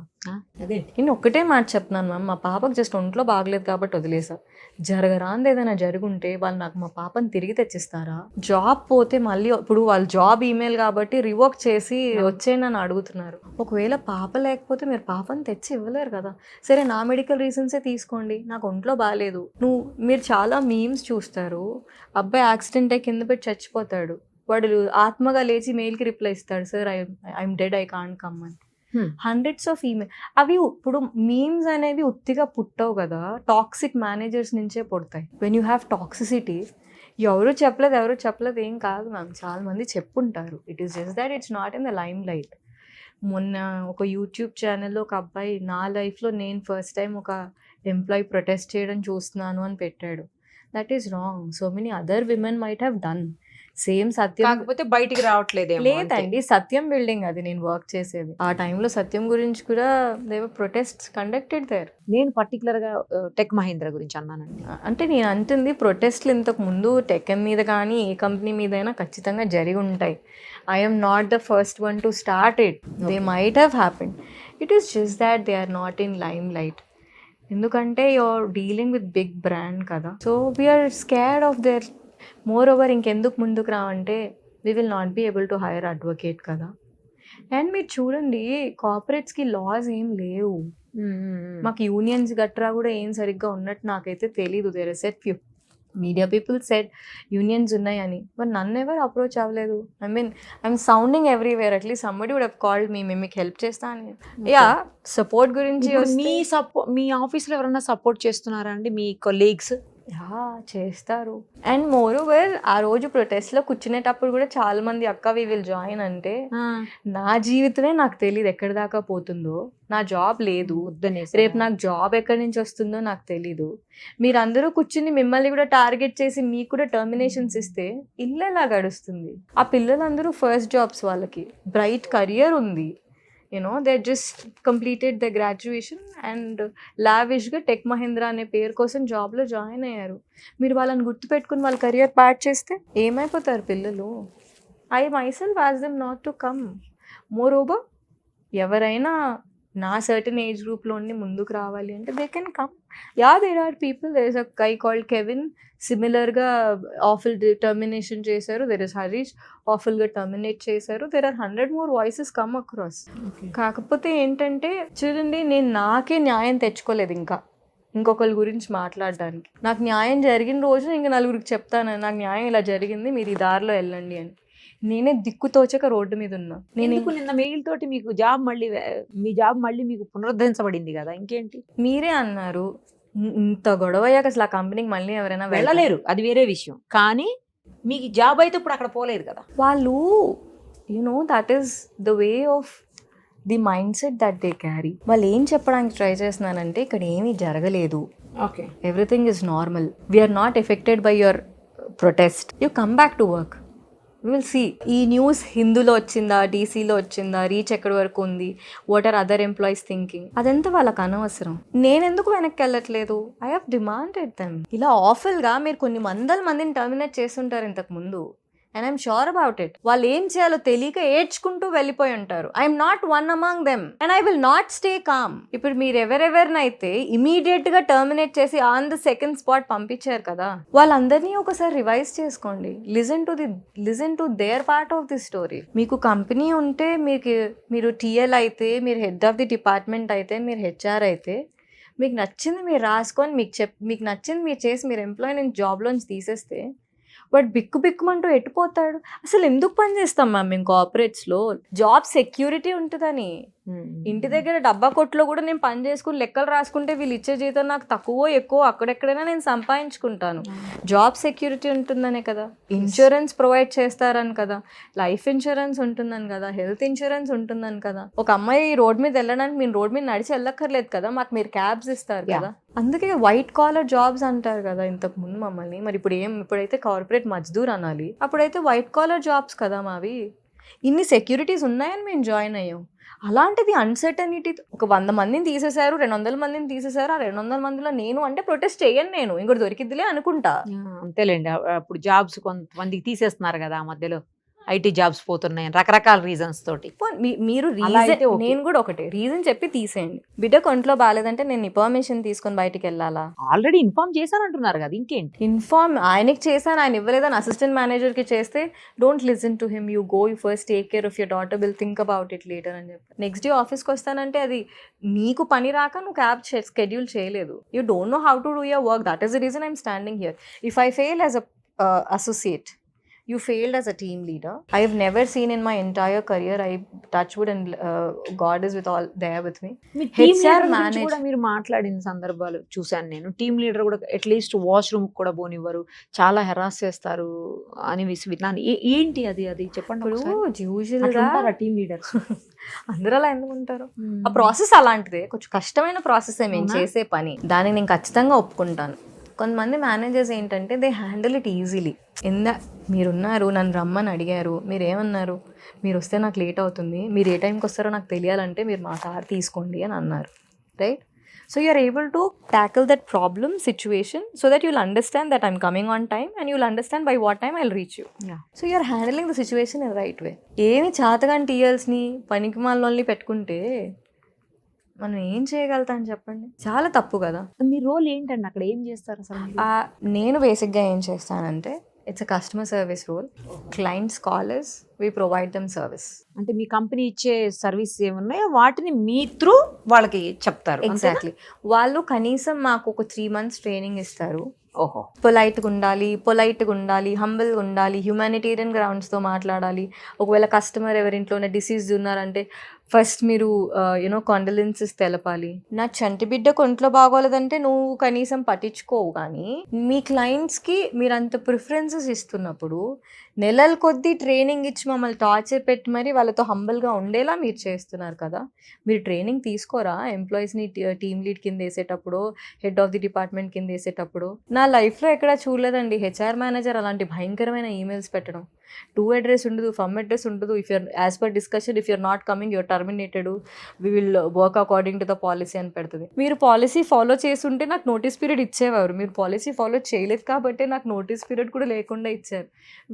S2: అదే
S3: నేను ఒక్కటే మాట చెప్తున్నాను మ్యామ్, మా పాపకు జస్ట్ ఒంట్లో బాగలేదు కాబట్టి వదిలేసా. జరగరాంది ఏదైనా జరుగుంటే వాళ్ళు నాకు మా పాపని తిరిగి తెచ్చిస్తారా? జాబ్ పోతే మళ్ళీ ఇప్పుడు వాళ్ళు జాబ్ ఈమెయిల్ కాబట్టి రివోక్ చేసి వచ్చేయని నన్ను అడుగుతున్నారు. ఒకవేళ పాప లేకపోతే మీరు పాపని తెచ్చి ఇవ్వలేరు కదా. సరే నా మెడికల్ రీజన్సే తీసుకోండి, నాకు ఒంట్లో బాగాలేదు. మీరు చాలా మీమ్స్ చూస్తారు, అబ్బాయి యాక్సిడెంట్ అయ్యి కింద పెట్టి చచ్చిపోతాడు, వాడు ఆత్మగా లేచి మెయిల్కి రిప్లై ఇస్తాడు, sir I'm dead, I can't come అని. Hundreds of email. అవి ఇప్పుడు మీమ్స్ అనేవి ఉత్తిగా పుట్టవు కదా, టాక్సిక్ మేనేజర్స్ నుంచే పుడతాయి. వెన్ యూ హ్యావ్ టాక్సిసిటీ, ఎవరు చెప్పలేదు ఏం కాదు మ్యామ్, చాలా మంది చెప్పుంటారు. It is just that it's not in the limelight. మొన్న ఒక యూట్యూబ్ ఛానల్లో ఒక అబ్బాయి, నా లైఫ్లో నేను ఫస్ట్ టైం ఒక ఎంప్లాయీ ప్రొటెస్ట్ చేయడం చూస్తున్నాను అని పెట్టాడు. That is wrong. So many other women might have done same. సత్యం
S2: కాకపోతే బయటికి రావట్లేదు.
S3: లేదండి, సత్యం బిల్డింగ్ అది నేను వర్క్ చేసేది. ఆ టైంలో సత్యం గురించి కూడా దేవర్ ప్రొటెస్ట్ కండక్టెడ్ దేర్.
S2: నేను పర్టికులర్ గా టెక్ మహీంద్రా గురించి అన్నానండి.
S3: అంటే నేను అంటుంది ప్రొటెస్ట్లు ఇంతకు ముందు టెక్ మీద కానీ ఏ కంపెనీ మీదైనా ఖచ్చితంగా జరిగి ఉంటాయి. I'm not the first one to start it. They might have happened. It is just that they are not in limelight. ఎందుకంటే you're dealing with big brand కదా. So we're scared of there. Moreover ఇంకెందుకు ముందుకు రావంటే we will not be able to hire advocate కదా. అండ్ మీరు చూడండి, కార్పొరేట్స్కి లాస్ ఏం లేవు. మాకు యూనియన్స్ గట్రా కూడా ఏం సరిగ్గా ఉన్నట్టు నాకైతే తెలీదు. There said few media people said unions ఉన్నాయని, బట్ నన్ను ఎవరు అప్రోచ్ అవ్వలేదు. I'm sounding everywhere. At least somebody would have called me, మేము మీకు హెల్ప్ చేస్తా అని. యా, సపోర్ట్ గురించి
S2: మీ ఆఫీస్లో ఎవరైనా సపోర్ట్ చేస్తున్నారా అండి మీ కొలీగ్స్?
S3: చేస్తారు. అండ్ మోర్ ఓవర్ ఆ రోజు ప్రొటెస్ట్లో కూర్చునేటప్పుడు కూడా చాలా మంది అక్క వి విల్ జాయిన్ అంటే నా జీవితమే నాకు తెలియదు ఎక్కడి దాకా పోతుందో. నా జాబ్ లేదు, రేపు నాకు జాబ్ ఎక్కడి నుంచి వస్తుందో నాకు తెలీదు. మీరందరూ కూర్చుని మిమ్మల్ని కూడా టార్గెట్ చేసి మీకు కూడా టర్మినేషన్స్ ఇస్తే ఇల్లు ఎలా గడుస్తుంది? ఆ పిల్లలందరూ ఫస్ట్ జాబ్స్, వాళ్ళకి బ్రైట్ కెరియర్ ఉంది. They just completed the graduation and లావిష్గా టెక్ మహీంద్రా అనే పేరు కోసం జాబ్లో జాయిన్ అయ్యారు. మీరు వాళ్ళని గుర్తుపెట్టుకుని వాళ్ళ కెరియర్ పార్ట్ చేస్తే ఏమైపోతారు పిల్లలు? I myself ask them not to come. Moreover ఎవరైనా నా సర్టన్ ఏజ్ గ్రూప్లో ఉండి ముందుకు రావాలి అంటే they can come. Yeah, there are people. There is a guy called Kevin, సిమిలర్గా ఆఫుల్ టర్మినేషన్ చేశారు. దెర్ ఇస్ హరీష్, ఆఫుల్గా టర్మినేట్ చేశారు. There are 100 more voices come across. కాకపోతే ఏంటంటే చూడండి, నేను నాకే న్యాయం తెచ్చుకోలేదు ఇంకా ఇంకొకరి గురించి మాట్లాడడానికి. నాకు న్యాయం జరిగిన రోజు ఇంకా నలుగురికి చెప్తాను, నాకు న్యాయం ఇలా జరిగింది, మీరు ఈ దారిలో వెళ్ళండి అని. నేనే దిక్కుతోచక రోడ్డు మీద ఉన్నా.
S2: నిన్న మెయిల్ తోటి మీకు జాబ్ మీ జాబ్ మళ్ళీ మీకు పునరుద్ధరించబడింది కదా, ఇంకేంటి?
S3: మీరే అన్నారు ఇంత గొడవ అయ్యాక అసలు ఆ కంపెనీకి మళ్ళీ ఎవరైనా
S2: వెళ్ళలేరు, అది వేరే విషయం. కానీ మీకు జాబ్ అయితే ఇప్పుడు అక్కడ పోలేదు కదా.
S3: వాళ్ళు that is the way of the mindset that they carry. వాళ్ళు ఏం చెప్పడానికి ట్రై చేస్తున్నానంటే ఇక్కడ ఏమీ జరగలేదు,
S2: okay,
S3: everything is normal, we're not affected by your protest, you come back to work, will see. ఈ న్యూస్ హిందూలో వచ్చిందా, డీసీలో వచ్చిందా, రీచ్ ఎక్కడి వరకు ఉంది, what are other employees thinking, అదంతా వాళ్ళకి అనవసరం. నేనెందుకు వెనక్కి వెళ్ళట్లేదు? I have demanded them. ఇలా ఆఫుల్గా మీరు కొన్ని వందల మందిని టర్మినేట్ చేస్తుంటారు ఇంతకు ముందు, and I'm sure about it. వాళ్ళు ఏం చేయాలో తెలియక ఏడ్చుకుంటూ వెళ్ళిపోయి ఉంటారు. I'm not one among them and I will not stay calm. ఇప్పుడు మీరు ఎవరెవరినైతే ఇమీడియట్ గా టర్మినేట్ చేసి ఆన్ ద సెకండ్ స్పాట్ పంపించారు కదా, వాళ్ళందరినీ ఒకసారి రివైజ్ చేసుకోండి. Listen to their part of the story. మీకు కంపెనీ ఉంటే, మీరు టీఎల్ అయితే, మీరు హెడ్ ఆఫ్ ది డిపార్ట్మెంట్ అయితే, మీరు హెచ్ఆర్ అయితే, మీకు నచ్చింది మీరు రాసుకొని మీకు నచ్చింది మీరు చేసి మీరు ఎంప్లాయీ నుంచి జాబ్లోంచి తీసేస్తే బట్ బిక్కుమంటూ ఎట్టిపోతాడు. అసలు ఎందుకు పని చేస్తాం మ్యామ్ మేము కార్పొరేట్స్లో? జాబ్ సెక్యూరిటీ ఉంటుందని. ఇంటి దగ్గర డబ్బా కొట్లో కూడా నేను పని చేసుకుని లెక్కలు రాసుకుంటే వీళ్ళు ఇచ్చే జీతం నాకు తక్కువ ఎక్కువ అక్కడెక్కడైనా నేను సంపాదించుకుంటాను. జాబ్ సెక్యూరిటీ ఉంటుందనే కదా, ఇన్సూరెన్స్ ప్రొవైడ్ చేస్తారని కదా, లైఫ్ ఇన్సూరెన్స్ ఉంటుందని కదా, హెల్త్ ఇన్సూరెన్స్ ఉంటుందని కదా. ఒక అమ్మాయి రోడ్ మీద వెళ్ళడానికి మీరు రోడ్ మీద నడిచి వెళ్ళక్కర్లేదు కదా, మాకు మీరు క్యాబ్స్ ఇస్తారు కదా. అందుకే వైట్ కాలర్ జాబ్స్ అంటారు కదా ఇంతకు ముందు మమ్మల్ని. మరి ఇప్పుడైతే కార్పొరేట్ మజ్దూర్ అనాలి, అప్పుడైతే వైట్ కాలర్ జాబ్స్ కదా మావి. ఇన్ని సెక్యూరిటీస్ ఉన్నాయని మేము జాయిన్ అయ్యాం. అలాంటిది అన్సర్టనిటీ. ఒక 100 మందిని తీసేశారు, 200 మందిని తీసేశారు. ఆ 200 మందిలో నేను అంటే ప్రొటెస్ట్ చేయను, నేను ఇంకోటి దొరికిద్దిలే అనుకుంటా.
S2: అంతేలేండి. అప్పుడు జాబ్స్ కొంతమందికి తీసేస్తున్నారు కదా, ఆ మధ్యలో ఐటీ జాబ్స్ పోతున్నాయి రకరకాల రీజన్స్ తోటి.
S3: మీరు
S2: అలా అయితే okay.
S3: నేను కూడా ఒకటే రీజన్ చెప్పి తీసేయండి. బిడ్డ కొంట్లో బాగాలేదంటే నేను పర్మిషన్ తీసుకొని బయటికి వెళ్ళాలా?
S2: ఆల్రెడీ ఇన్ఫార్మ్ చేశానంటున్నారు కదా, ఇంకేంటి?
S3: ఇన్ఫార్మ్ ఆయనకి చేశాను, ఆయన ఇవ్వలేదని అసిస్టెంట్ మేనేజర్కి చేస్తే don't listen to him, you go, you first take care of your daughter, will think about it later అని చెప్పి. నెక్స్ట్ డే ఆఫీస్కి వస్తానంటే అది నీకు పని రాక నువ్వు క్యాబ్ షెడ్యూల్ చేయలేదు. You don't know how to do your work. That is the reason I'm standing here. If I fail as a associate, you failed as a team leader. I have never seen in my entire career, I touch wood and God is with all there with me.
S2: HR manager కూడా మీరు మాట్లాడిన సందర్భాలు చూశాను నేను. టీమ్ లీడర్ కూడా అట్లీస్ట్ వాష్రూమ్ కూడా పోనివ్వరు, చాలా హెరాస్ చేస్తారు అని విన్నాను. ఏంటి అది చెప్పండి.
S3: యూజువల్గా
S2: టీమ్ లీడర్స్
S3: అందరూ అలా ఎందుకు ఉంటారు? ఆ ప్రాసెస్ అలాంటిదే, కొంచెం కష్టమైన ప్రాసెస్ మేము చేసే పని, దాన్ని నేను ఖచ్చితంగా ఒప్పుకుంటాను. కొంతమంది మేనేజర్స్ ఏంటంటే దే హ్యాండిల్ ఇట్ ఈజీలీ. మీరున్నారు, నన్ను రమ్మని అడిగారు, మీరేమన్నారు, మీరు వస్తే నాకు లేట్ అవుతుంది, మీరు ఏ టైంకి వస్తారో నాకు తెలియాలంటే మీరు మా కార్ తీసుకోండి అని అన్నారు, right? So you're able to tackle that problem situation so that you'll understand that I'm coming on time and you'll understand by what time I'll reach you. So you're handling the situation in right way. ఏమి చేతగాని టీఎల్స్ని పనికి మాలని పెట్టుకుంటే మనం ఏం చేయగలుగుతాం చెప్పండి? చాలా తప్పు కదా.
S2: మీ రోల్ ఏంటండి అక్కడ, ఏం చేస్తారు అసలు?
S3: నేను బేసిక్గా ఏం చేస్తానంటే, it's a customer service role. Clients call us, we provide them service.
S2: అంటే మీ కంపెనీ ఇచ్చే సర్వీస్ ఏమున్నాయో వాటిని మీ త్రూ వాళ్ళకి చెప్తారు.
S3: ఎగ్జాక్ట్లీ. వాళ్ళు కనీసం మాకు ఒక 3 months ట్రైనింగ్ ఇస్తారు.
S2: ఓహో,
S3: పొలైట్గా ఉండాలి, హంబుల్గా ఉండాలి, హ్యూమానిటేరియన్ గ్రౌండ్స్తో మాట్లాడాలి. ఒకవేళ కస్టమర్ ఎవరింట్లోనే డిసీజ్ ఉన్నారంటే ఫస్ట్ మీరు కాండలెన్సెస్ తెలపాలి. నా చంటి బిడ్డ కొంట్లో బాగోలేదంటే నువ్వు కనీసం పట్టించుకోవు, కానీ మీ క్లయింట్స్కి మీరు అంత ప్రిఫరెన్సెస్ ఇస్తున్నప్పుడు నెలల కొద్దీ ట్రైనింగ్ ఇచ్చి మమ్మల్ని టార్చర్ పెట్టి మరి వాళ్ళతో హంబల్గా ఉండేలా మీరు చేస్తున్నారు కదా. మీరు ట్రైనింగ్ తీసుకోరా ఎంప్లాయీస్ని టీమ్ లీడ్ కింద వేసేటప్పుడు, హెడ్ ఆఫ్ ది డిపార్ట్మెంట్ కింద వేసేటప్పుడు? నా లైఫ్లో ఎక్కడా చూడలేదండి హెచ్ఆర్ మేనేజర్ అలాంటి భయంకరమైన ఈమెయిల్స్ పెట్టడం. టు అడ్రస్ ఉండదు, ఫ్రమ్ అడ్రస్ ఉండదు. If you're as per discussion, if you're not coming you're terminated, we will work according to the policy అని పెడుతుంది. మీరు పాలసీ ఫాలో చేస్తుంటే నాకు నోటీస్ పీరియడ్ ఇచ్చేవారు. మీరు పాలసీ ఫాలో చేయలేదు కాబట్టి నాకు నోటీస్ పీరియడ్ కూడా లేకుండా ఇచ్చారు.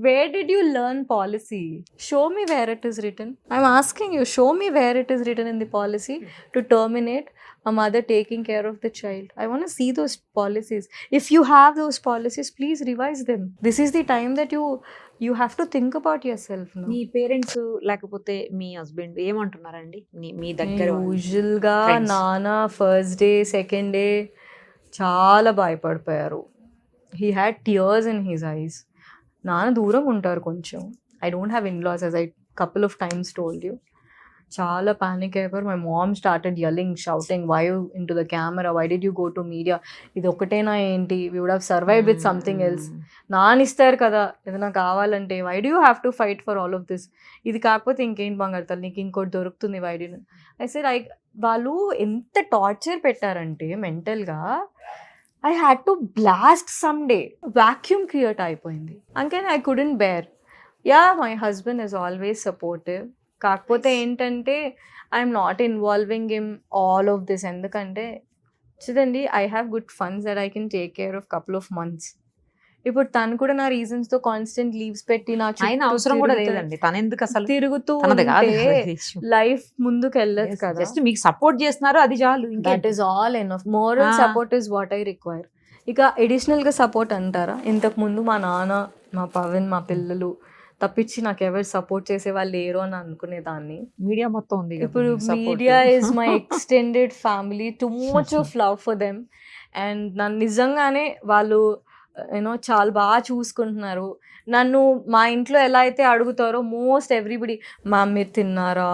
S3: Where did you learn policy? Show me wear it is return. I'm asking you, show me wear it is return in the policy to terminate a mother taking care of the child. I want to see those policies. If you have those policies, please revise them. This is the time that you have to think about yourself now.
S2: Me parents లేకపోతే మీ హస్బెండ్ ఏమంటున్నారండి మీ దగ్గర?
S3: యూజువల్గా నాన్న ఫస్ట్ డే సెకండ్ డే చాలా భయపడిపోయారు. He had tears in his eyes. నాన్న దూరం ఉంటారు కొంచెం. I don't have in laws, as I couple of times told you. చాలా పానిక్ అయిపోయారు. My mom started yelling, shouting, why you into the camera, why did you go to media? ఇది ఒకటేనా ఏంటి? we would have survived with something else. నానిస్తారు కదా ఏదైనా కావాలంటే, why do you have to fight for all of this? ఇది కాకపోతే ఇంకేంటి బంగారుతారు, నీకు ఇంకోటి దొరుకుతుంది, why did I said, వాళ్ళు ఎంత టార్చర్ పెట్టారంటే మెంటల్గా, I had to blast some day. Vacuum create అయిపోయింది. అందుకని I couldn't bear. Yeah, my husband is always supportive. కాకపోతే ఏంటంటే I'm not involving in all of this. ఎందుకంటే చూడండి, I have good funds that I can take care of couple of months. ఇప్పుడు తను కూడా నా రీజన్స్ తో కాన్స్టెంట్ లీవ్స్ పెట్టి నా
S2: అవసరం కూడా లేదండి. తను ఎందుకు అసలు
S3: తిరుగుతూ లైఫ్ ముందుకు వెళ్ళదు కదా.
S2: జస్ట్ మీకు సపోర్ట్ చేస్తున్నారు, అది చాలు.
S3: That is all enough. Moral support is what I require. ఇక అడిషనల్ గా సపోర్ట్ అంటారా? ఇంతకు ముందు మా నాన్న, మా పవన్, మా పిల్లలు తప్పించి నాకు ఎవరు సపోర్ట్ చేసే వాళ్ళు లేరు అని అనుకునేదాన్ని.
S2: మీడియా మొత్తం ఉంది.
S3: ఇప్పుడు media is my extended family. Too much of love for them. And నన్ను నిజంగానే వాళ్ళు యూనో చాలా బాగా చూసుకుంటున్నారు నన్ను. మా ఇంట్లో ఎలా అయితే అడుగుతారో మోస్ట్ ఎవ్రీబడి, మ్యామ్ మీరు తిన్నారా,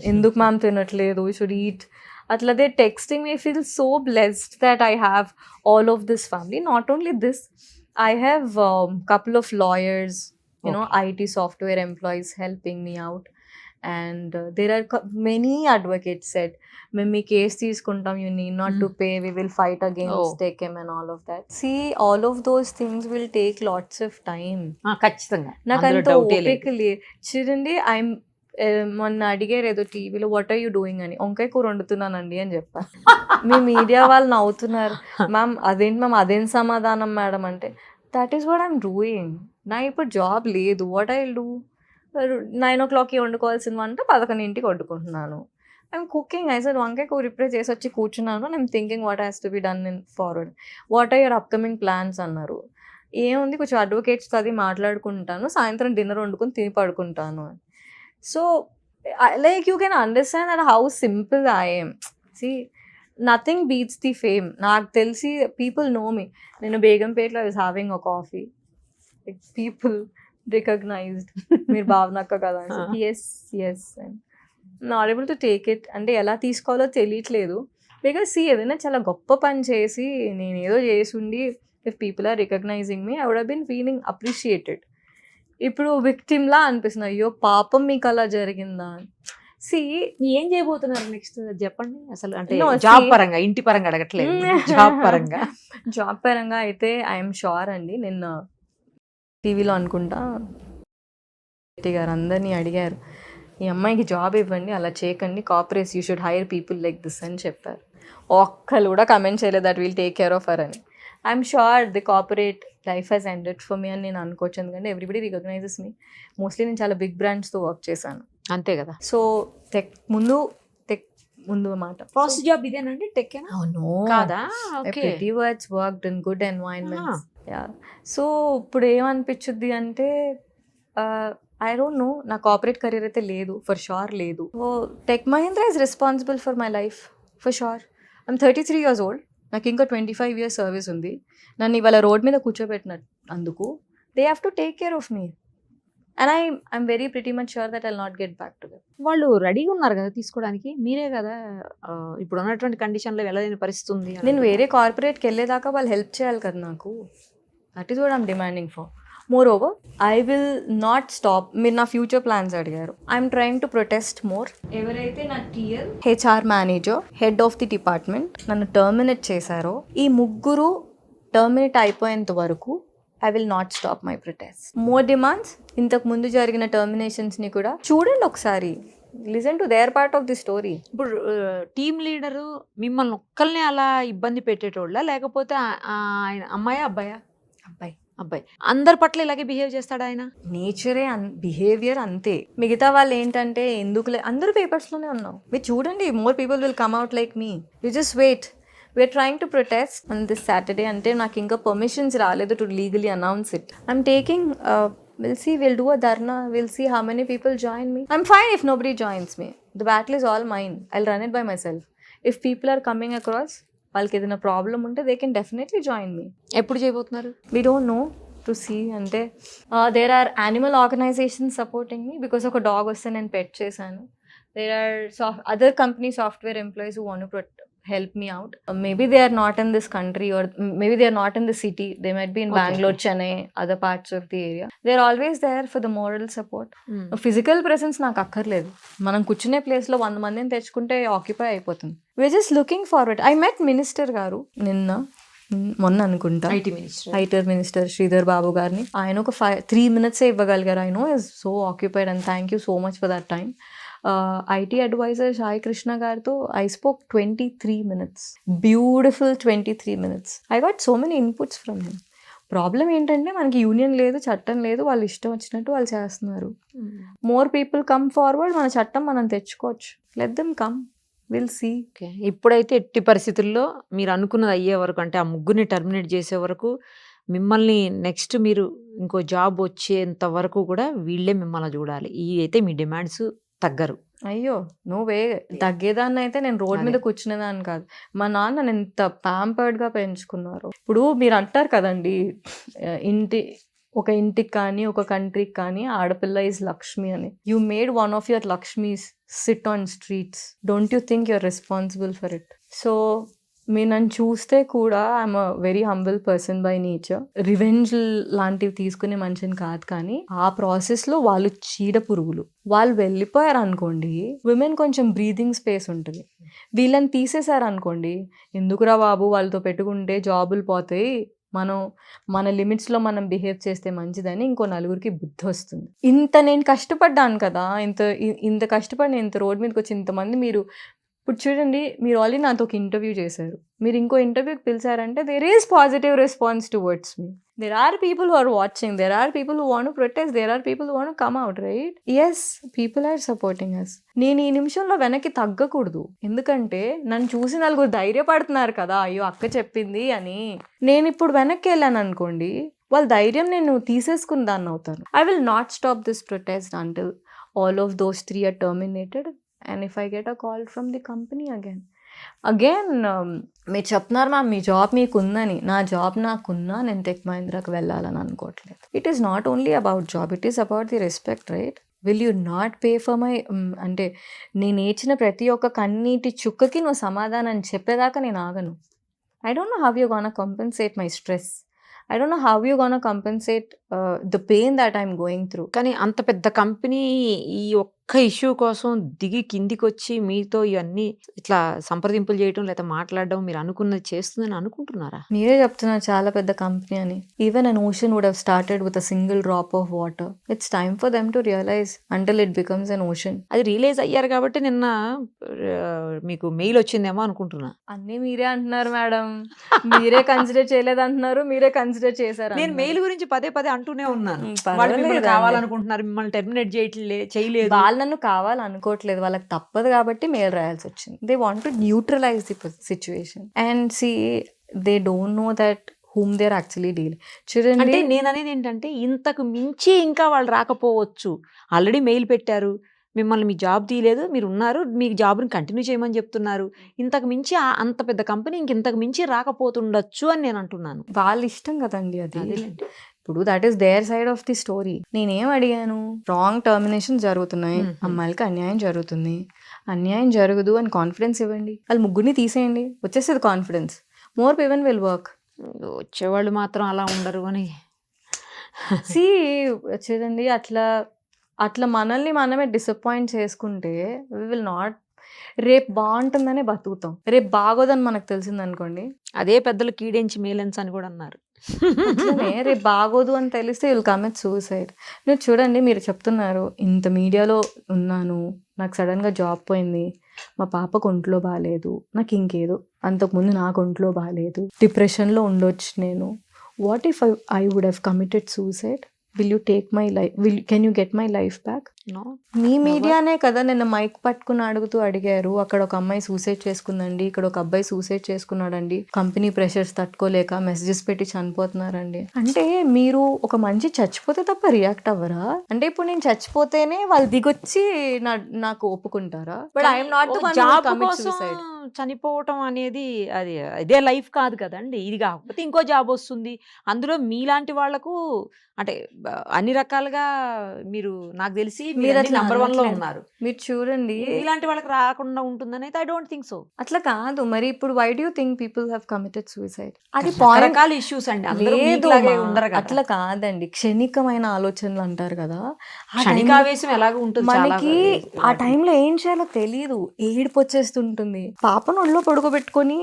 S3: ఎందుకు మ్యామ్ తినట్లేదు, యూ షుడ్ ఈట్. అట్లా they texting me, feel so blessed that I have all of this family. Not only this, I have couple of lawyers, you know, IT software employees helping me out, and there are many advocates said, "Ma'am, we case తీసుకుంటాం, you need not to pay, we will fight against TechM and all of that." See, all of those things will take lots of time.
S2: ఖచ్చితంగా
S3: నాకు
S2: అందులో
S3: అంత
S2: డౌటే లేదు.
S3: ఓపిక లేదు. చూడండి, ఐఎమ్ మొన్న అడిగారు ఏదో టీవీలో, వాట్ ఆర్ యూ డూయింగ్ అని, వంకాయ కూర వండుతున్నానండి అని చెప్పా. మీ మీడియా వాళ్ళు నవ్వుతున్నారు, మ్యామ్ అదేంటి మ్యామ్ అదేం సమాధానం మేడం అంటే, that is what I'm doing. నా ఇప్పుడు జాబ్ లేదు, వాట్ ఐ డూ. 9 o'clockకి వండుకోవాల్సిన వంట 11ంటికి వండుకుంటున్నాను. I'm cooking. ఐ సెడ్ వంకాయ కూర ఇప్పుడే చేసి వచ్చి కూర్చున్నాను. I'm thinking what has to be done in forward. What are your upcoming plans అన్నారు. ఏముంది, కొంచెం అడ్వకేట్స్ అది మాట్లాడుకుంటాను, సాయంత్రం డిన్నర్ వండుకొని తిని పడుకుంటాను. So like you can understand that how simple I am. See, nothing beats the fame. నాకు తెలిసి people know me. నేను బేగంపేటలో I was having a coffee. Like, people recognized. మీరు భావనక్క కదా అని. yes and not able to take it. అంటే ఎలా తీసుకోవాలో తెలియట్లేదు. బికాస్ ఏదైనా చాలా గొప్ప పని చేసి నేను ఏదో చేసి ఉండి if people are recognizing me, I would have been feeling appreciated. ఇప్పుడు విక్టిమ్ లా అనిపిస్తుంది, అయ్యో పాపం మీకు అలా జరిగిందా. సి
S2: ఏం చేయబోతున్నారు నెక్స్ట్ చెప్పండి అసలు. అంటే
S3: No,
S2: జాబ్
S3: see-
S2: పరంగా, ఇంటి పరంగా అడగట్లేదు, జాబ్ పరంగా.
S3: జాబ్ పరంగా అయితే ఐఎమ్ షూర్ అండి. నిన్న టీవీలో అనుకుంటా గారు అందరినీ అడిగారు, ఈ అమ్మాయికి జాబ్ ఇవ్వండి, అలా చేయకండి, corporates you should hire people like this అని చెప్పారు. ఒక్కళ్ళు కూడా కమెంట్ చేయలేదు that will take care of her అని. I'm sure the corporate life has ended for me అని నేను అనుకోవచ్చు. ఎందుకంటే ఎవ్రీబడి రికగ్నైజెస్ మీ. మోస్ట్లీ నేను చాలా బిగ్ బ్రాండ్స్తో వర్క్ చేశాను.
S2: అంతే కదా.
S3: సో టెక్ ముందు మాట.
S2: ఫస్ట్ జాబ్ ఇదేనండి టెక్కేనా?
S3: అవును
S2: కాదా?
S3: I pretty much worked in good environments. Yeah. So ఇప్పుడు ఏమనిపించుద్ది అంటే, ఐ డోంట్ నో, నా కార్పొరేట్ కెరీర్ అయితే లేదు, ఫర్ షూర్ లేదు. So tech Mahindra is responsible for my life for sure. I'm 33 years old. నాకు ఇంకా 25 years సర్వీస్ ఉంది. నన్ను ఇవాళ రోడ్ మీద కూర్చోబెట్టిన అందుకు they have to take care of me. And I'm very pretty much sure that I'll not get back to them.
S2: వాళ్ళు రెడీగా ఉన్నారు కదా తీసుకోవడానికి, మీరే కదా ఇప్పుడు ఉన్నటువంటి కండిషన్లో వెళ్ళలేని పరిస్థితి ఉంది.
S3: నేను వేరే కార్పొరేట్కి వెళ్ళేదాకా వాళ్ళు హెల్ప్ చేయాలి కదా నాకు. That is what I'm demanding for. More over I will not stop. మీరు నా ఫ్యూచర్ ప్లాన్స్ అడిగారు. I'm trying to protest more. ఎవరైతే నా TL, HR manager, head of the department నన్ను టర్మినేట్ చేశారో, ఈ ముగ్గురు టర్మినేట్ అయిపోయేంత వరకు I will not stop my protest. More demands. ఇంతకు ముందు జరిగిన టర్మినేషన్స్ని కూడా చూడండి ఒకసారి. Listen to their part of the story.
S2: ఇప్పుడు టీమ్ లీడరు మిమ్మల్ని ఒక్కల్ని అలా ఇబ్బంది పెట్టేటోళ్ళ, లేకపోతే ఆయన అమ్మాయా అబ్బాయా?
S3: అబ్బాయి.
S2: అబ్బాయి. అందరి పట్ల ఇలాగే బిహేవ్ చేస్తాడు ఆయన?
S3: నేచరే బిహేవియర్ అంతే. మిగతా వాళ్ళు ఏంటంటే ఎందుకులే, అందరూ పేపర్స్లోనే ఉన్నాం. మీరు చూడండి, more people will come out like me. You just wait. We're trying to protest on this Saturday. అంటే నాకు ఇంకా పర్మిషన్స్ రాలేదు to legally announce it. I'm taking we'll see, we'll do a dharna, we'll see how many people join me. I'm fine if nobody joins me. The battle is all mine. I'll run it by myself. If people are coming across, వాళ్ళకి ఏదైనా ప్రాబ్లం ఉంటే they can definitely join me.
S2: ఎప్పుడు చేయబోతున్నారు?
S3: We don't know to see. అంటే there are animal organizations supporting me because ఒక dog వస్తే నేను pet చేశాను. There are other company software employees who want to help me out. Maybe they are not in this country, or maybe they are not in the city. They might be in Bangalore, Chennai, other parts of the area. They are always there for the moral support. Physical presence నాకు అక్కర్లేదు. మనం కూర్చునే ప్లేస్లో 100 మందిని తెచ్చుకుంటే ఆక్యుపై అయిపోతుంది. We're just looking forward. I met minister గారు మొన్న అనుకుంటా, ఐటీ మినిస్టర్ శ్రీధర్ బాబు గారిని. ఆయన ఒక 3 minutes ఇవ్వగలిగారు. I know is so occupied and thank you so much for that time. IT advisor Sai Krishna గారితో I spoke 23 minutes. Beautiful 23 minutes. I got so many inputs from him. Problem ఏంటంటే మనకి యూనియన్ లేదు, చట్టం లేదు, వాళ్ళు ఇష్టం వచ్చినట్టు వాళ్ళు చేస్తున్నారు. మోర్ పీపుల్ కమ్ ఫార్వర్డ్, మన చట్టం మనం తెచ్చుకోవచ్చు. Let them come, will see.
S2: ఇప్పుడైతే ఎట్టి పరిస్థితుల్లో మీరు అనుకున్నది అయ్యే వరకు, అంటే ఆ ముగ్గురిని టర్మినేట్ చేసే వరకు, మిమ్మల్ని నెక్స్ట్ మీరు ఇంకో జాబ్ వచ్చేంత వరకు కూడా వీళ్ళే మిమ్మల్ని చూడాలి. ఈ అయితే మీ డిమాండ్స్ తగ్గరు.
S3: అయ్యో నో వే. తగ్గేదాన్ని అయితే నేను రోడ్ మీద
S2: అదే.
S3: కూర్చునేదాన్ని కాదు. మా నాన్న నన్ను ఎంత ప్యాంపర్డ్ గా పెంచుకున్నారు. ఇప్పుడు మీరు అంటారు కదండి, ఒక ఇంటికి కానీ ఒక కంట్రీకి కానీ ఆడపిల్ల ఈజ్ లక్ష్మి అని. You made one of your Lakshmis sit on streets. Don't you think you're responsible for it? So మీరు నన్ను చూస్తే కూడా I'm a very humble person by nature. Revenge లాంటివి తీసుకునే మనిషిని కాదు, కానీ ఆ ప్రాసెస్లో వాళ్ళు చీడ పురుగులు. వాళ్ళు వెళ్ళిపోయారు అనుకోండి, విమెన్ కొంచెం బ్రీదింగ్ స్పేస్ ఉంటుంది. వీళ్ళని తీసేశారు అనుకోండి, ఎందుకురా బాబు వాళ్ళతో పెట్టుకుంటే జాబులు పోతాయి, మన లిమిట్స్లో మనం బిహేవ్ చేస్తే మంచిదని ఇంకో నలుగురికి బుద్ధి వస్తుంది. నేను కష్టపడ్డాను కదా, ఇంత కష్టపడి నేను ఇంత రోడ్ మీదకి వచ్చి ఇంతమంది మీరు ఇప్పుడు చూడండి, మీరు ఆల్రెడీ నాతో ఒక ఇంటర్వ్యూ చేశారు, మీరు ఇంకో ఇంటర్వ్యూకి పిలిచారంటే there is positive response towards me. There are people who are watching, there are people who want to protest, there are people who want to come out, right? Yes, people are supporting us. నేను ఈ నిమిషంలో వెనక్కి తగ్గకూడదు, ఎందుకంటే నన్ను చూసి నలుగురు ధైర్యపడుతున్నారు కదా, అయ్యో అక్క చెప్పింది అని. నేను ఇప్పుడు వెనక్కి వెళ్ళాను అనుకోండి, వాళ్ళ ధైర్యం నేను తీసేసుకుని దాన్ని అవుతాను. I will not stop this protest until all of those 3 are terminated and if I get a call from the company again, మీరు చెప్తున్నారు మ్యామ్ మీ జాబ్ మీకు ఉందని. నా జాబ్ నాకున్నా నేను టెక్ మహీంద్రాకి వెళ్ళాలని అనుకోవట్లేదు. It is not only about job, it is about the respect, right? Will you not pay for my అంటే నేను ఏడ్చిన ప్రతి ఒక్క కన్నీటి చుక్కకి నువ్వు సమాధానం చెప్పేదాకా నేను ఆగను. I don't know how you gonna compensate my stress. I don't know how you're gonna compensate the pain that I'm going through.
S2: కానీ అంత పెద్ద కంపెనీ ఈ ఒక్క ఇష్యూ కోసం దిగి కిందికి వచ్చి మీతో ఇవన్నీ ఇట్లా సంప్రదింపులు చేయడం లేదా మాట్లాడడం మీరు అనుకున్నది చేస్తుందని అనుకుంటున్నారా?
S3: మీరే చెప్తున్నారు చాలా పెద్ద కంపెనీ అని. Even an ocean would have started with a single drop of water. It's time for them to realize until it becomes an ocean.
S2: అది రియలైజ్ అయ్యారు కాబట్టి నిన్న మీకు మెయిల్ వచ్చిందేమో అనుకుంటున్నా.
S3: అన్నీ మీరే అంటున్నారు మేడం, మీరే కన్సిడర్ చేయలేదు అంటున్నారు, మీరే కన్సిడర్ చేశారు.
S2: నేను మెయిల్ గురించి పదే పదే అంటూనే ఉన్నాను. వాళ్ళు
S3: పర్వాలేదు
S2: మిమ్మల్ని
S3: అండి.
S2: కావాలనుకుంటున్నారు, మిమ్మల్ని టెర్మినేట్ చేయలేదు.
S3: వాళ్ళు నన్ను కావాలనుకోవట్లేదు, వాళ్ళకి తప్పదు కాబట్టి మెయిల్ రాయాల్సి వచ్చింది. They want to neutralise the situation and see they don't know that whom they're actually dealing. చూడండి,
S2: అంటే నేను అనేది ఏంటంటే ఇంతకు మించి ఇంకా వాళ్ళు రాకపోవచ్చు. ఆల్రెడీ మెయిల్ పెట్టారు, మిమ్మల్ని మీ జాబ్ తీయలేదు, మీరు ఉన్నారు, మీ జాబ్ని కంటిన్యూ చేయమని చెప్తున్నారు. ఇంతకు మించి అంత పెద్ద కంపెనీ ఇంతకు మించి రాకపోతుండొచ్చు అని నేను అంటున్నాను.
S3: వాళ్ళ ఇష్టం కదండి అది. ఇప్పుడు that is their side of the story. నేనేం అడిగాను, రాంగ్ టర్మినేషన్ జరుగుతున్నాయి, అమ్మాయిలకి అన్యాయం జరుగుతుంది, అన్యాయం జరగదు అని కాన్ఫిడెన్స్ ఇవ్వండి. వాళ్ళు ముగ్గురిని తీసేయండి, వచ్చేసేది confidence. More people will work.
S2: వచ్చేవాళ్ళు మాత్రం అలా ఉండరు అని
S3: సి చూడండి, అట్లా మనల్ని మనమే డిసప్పాయింట్ చేసుకుంటే వి విల్ నాట్. రేపు బాగుంటుందనే బతుకుతాం, రేపు బాగోదని మనకు తెలిసిందనుకోండి,
S2: అదే పెద్దలు కీడెంచి మేలెన్స్ అని కూడా అన్నారు.
S3: రేపు బాగోదు అని తెలిస్తే విల్ కమిట్ సూసైడ్. మీరు చూడండి, మీరు చెప్తున్నారు ఇంత మీడియాలో ఉన్నాను, నాకు సడన్గా జాబ్ పోయింది, మా పాపకు ఒంట్లో బాగాలేదు, నాకు ఇంకేదో అంతకుముందు నాకు ఒంట్లో బాగాలేదు, డిప్రెషన్లో ఉండొచ్చు నేను. What if I would have committed suicide? Will you take my life? Can you get my life back?
S2: No.
S3: మీ మీడియానే కదా నిన్న మైక్ పట్టుకుని అడిగారు, అక్కడ ఒక అమ్మాయి సూసైడ్ చేసుకుందండి, ఇక్కడ ఒక అబ్బాయి సూసైడ్ చేసుకున్నాడండి, కంపెనీ ప్రెషర్స్ తట్టుకోలేక మెసేజెస్ పెట్టి చనిపోతున్నారండి. అంటే మీరు ఒక మనిషి చచ్చిపోతే తప్ప రియాక్ట్ అవ్వరా? అంటే ఇప్పుడు నేను చచ్చిపోతేనే వాళ్ళు దిగొచ్చి నాకు ఒప్పుకుంటారా? But I'm not the one who commit suicide.
S2: చనిపోవటం అనేది అది ఇదే లైఫ్ కాదు కదండి. ఇది కాకపోతే ఇంకో జాబ్ వస్తుంది, అందులో మీలాంటి వాళ్లకు అంటే అన్ని రకాలుగా మీరు నాకు తెలిసి నంబర్ 1 లో ఉన్నారు.
S3: మీరు చూడండి,
S2: ఇలాంటి వాళ్ళకి రాకుండా ఉంటుందని అయితే ఐ డోంట్ థింక్ సో.
S3: అట్లా కాదు మరి. ఇప్పుడు why do think people have committed suicide? అది
S2: రకాల ఇష్యూస్ అండి,
S3: అట్లా కాదండి. క్షణికమైన ఆలోచనలు అంటారు కదా,
S2: క్షణికావేశం ఎలాగో ఉంటుంది
S3: మనకి. ఆ టైంలో ఏం చేయాలో తెలియదు, ఏడుపు వచ్చేస్తుంటుంది. పాపను ఒళ్ళో పడుకోబెట్టుకొని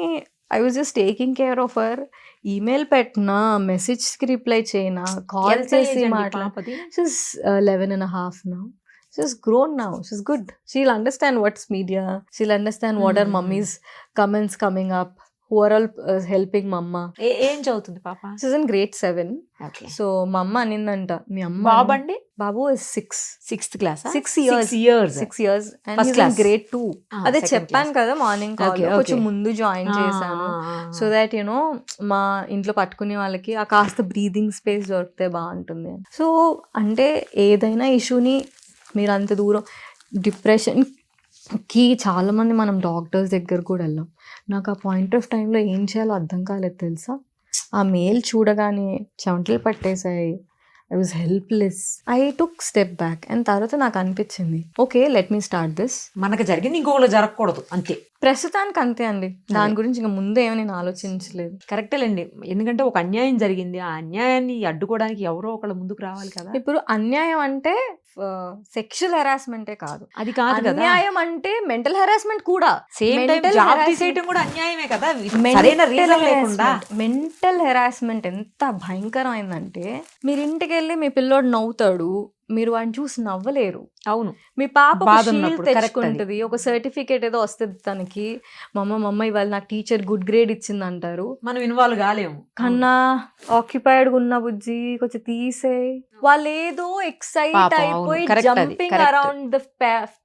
S3: I was just taking care of her. Email పెట్టినా, మెసేజ్కి రిప్లై చేయనా, కాల్ చేసి మాట్లాడి. She's 11.5 now. She's grown now. She's good. She'll understand what's media. She'll understand what are mummy's comments coming up, who are all helping mama.
S2: ఏం చదువుతుంది పాప?
S3: She's in grade 7.
S2: Okay.
S3: So మమ్మ అనిందంట, మీ అమ్మ.
S2: బాబు అండి?
S3: బాబు is 6th
S2: class.
S3: 6 years and he's in grade 2. అదే చెప్పాను కదా మార్నింగ్ కాల్ కొంచెం ముందు జాయిన్ చేశాను, సో దాట్ యూనో మా ఇంట్లో పట్టుకునే వాళ్ళకి ఆ కాస్త బ్రీదింగ్ స్పేస్ దొరికితే బాగుంటుంది. సో అంటే ఏదైనా ఇష్యూని మీరు అంత దూరం డిప్రెషన్ చాలా మంది మనం డాక్టర్స్ దగ్గర కూడా వెళ్ళాం. నాకు ఆ పాయింట్ ఆఫ్ టైంలో ఏం చేయాలో అర్థం కాలేదు తెలుసా. ఆ మెయిల్ చూడగానే చెమటలు పట్టేశాయి. I was helpless. I took step back and తర్వాత నాకు అనిపించింది, okay let me start this.
S2: మనకు జరిగింది ఇంకొకరు జరగకూడదు అంతే.
S3: ప్రస్తుతానికి అంతే అండి, దాని గురించి ఇంకా ముందే ఏమో నేను ఆలోచించలేదు.
S2: కరెక్టేలేండి, ఎందుకంటే ఒక అన్యాయం జరిగింది, ఆ అన్యాయాన్ని అడ్డుకోవడానికి ఎవరో ఒకళ్ళు ముందుకు రావాలి కదా.
S3: ఇప్పుడు అన్యాయం అంటే సెక్షువల్ హెరాస్మెంటే కాదు,
S2: అది కాదు కదా.
S3: అన్యాయం అంటే మెంటల్ హెరాస్మెంట్ కూడా.
S2: Same time
S3: Mental
S2: job
S3: harassment-
S2: తీసేయడం కూడా అన్యాయమే కదా, సరైన రీజన్ లేకుండా.
S3: మెంటల్ హెరాస్మెంట్ ఎంత భయంకరమైందంటే, మీరు ఇంటికి వెళ్ళి మీ పిల్లోడు నవ్వుతాడు, మీరు వాడిని చూసి నవ్వలేరు.
S2: అవును,
S3: మీ పాప
S2: బాధ
S3: షీల్డ్
S2: ఉన్నప్పుడు, correct
S3: తెచ్చుకుంటది, ఒక సర్టిఫికేట్ ఏదో వస్తుంది తనకి, మమ్మ ఇవాళ నాకు టీచర్ గుడ్ గ్రేడ్ ఇచ్చింది అంటారు.
S2: మనం ఇన్వాల్వ్ కాలేము.
S3: కన్నా ఆక్యుపైడ్ ఉన్న బుజ్జి కొంచెం తీసే, వాళ్ళు ఏదో ఎక్సైట్
S2: పాపం,
S3: అయిపోయి
S2: అవును, correct అది,
S3: jumping
S2: correct.
S3: Around the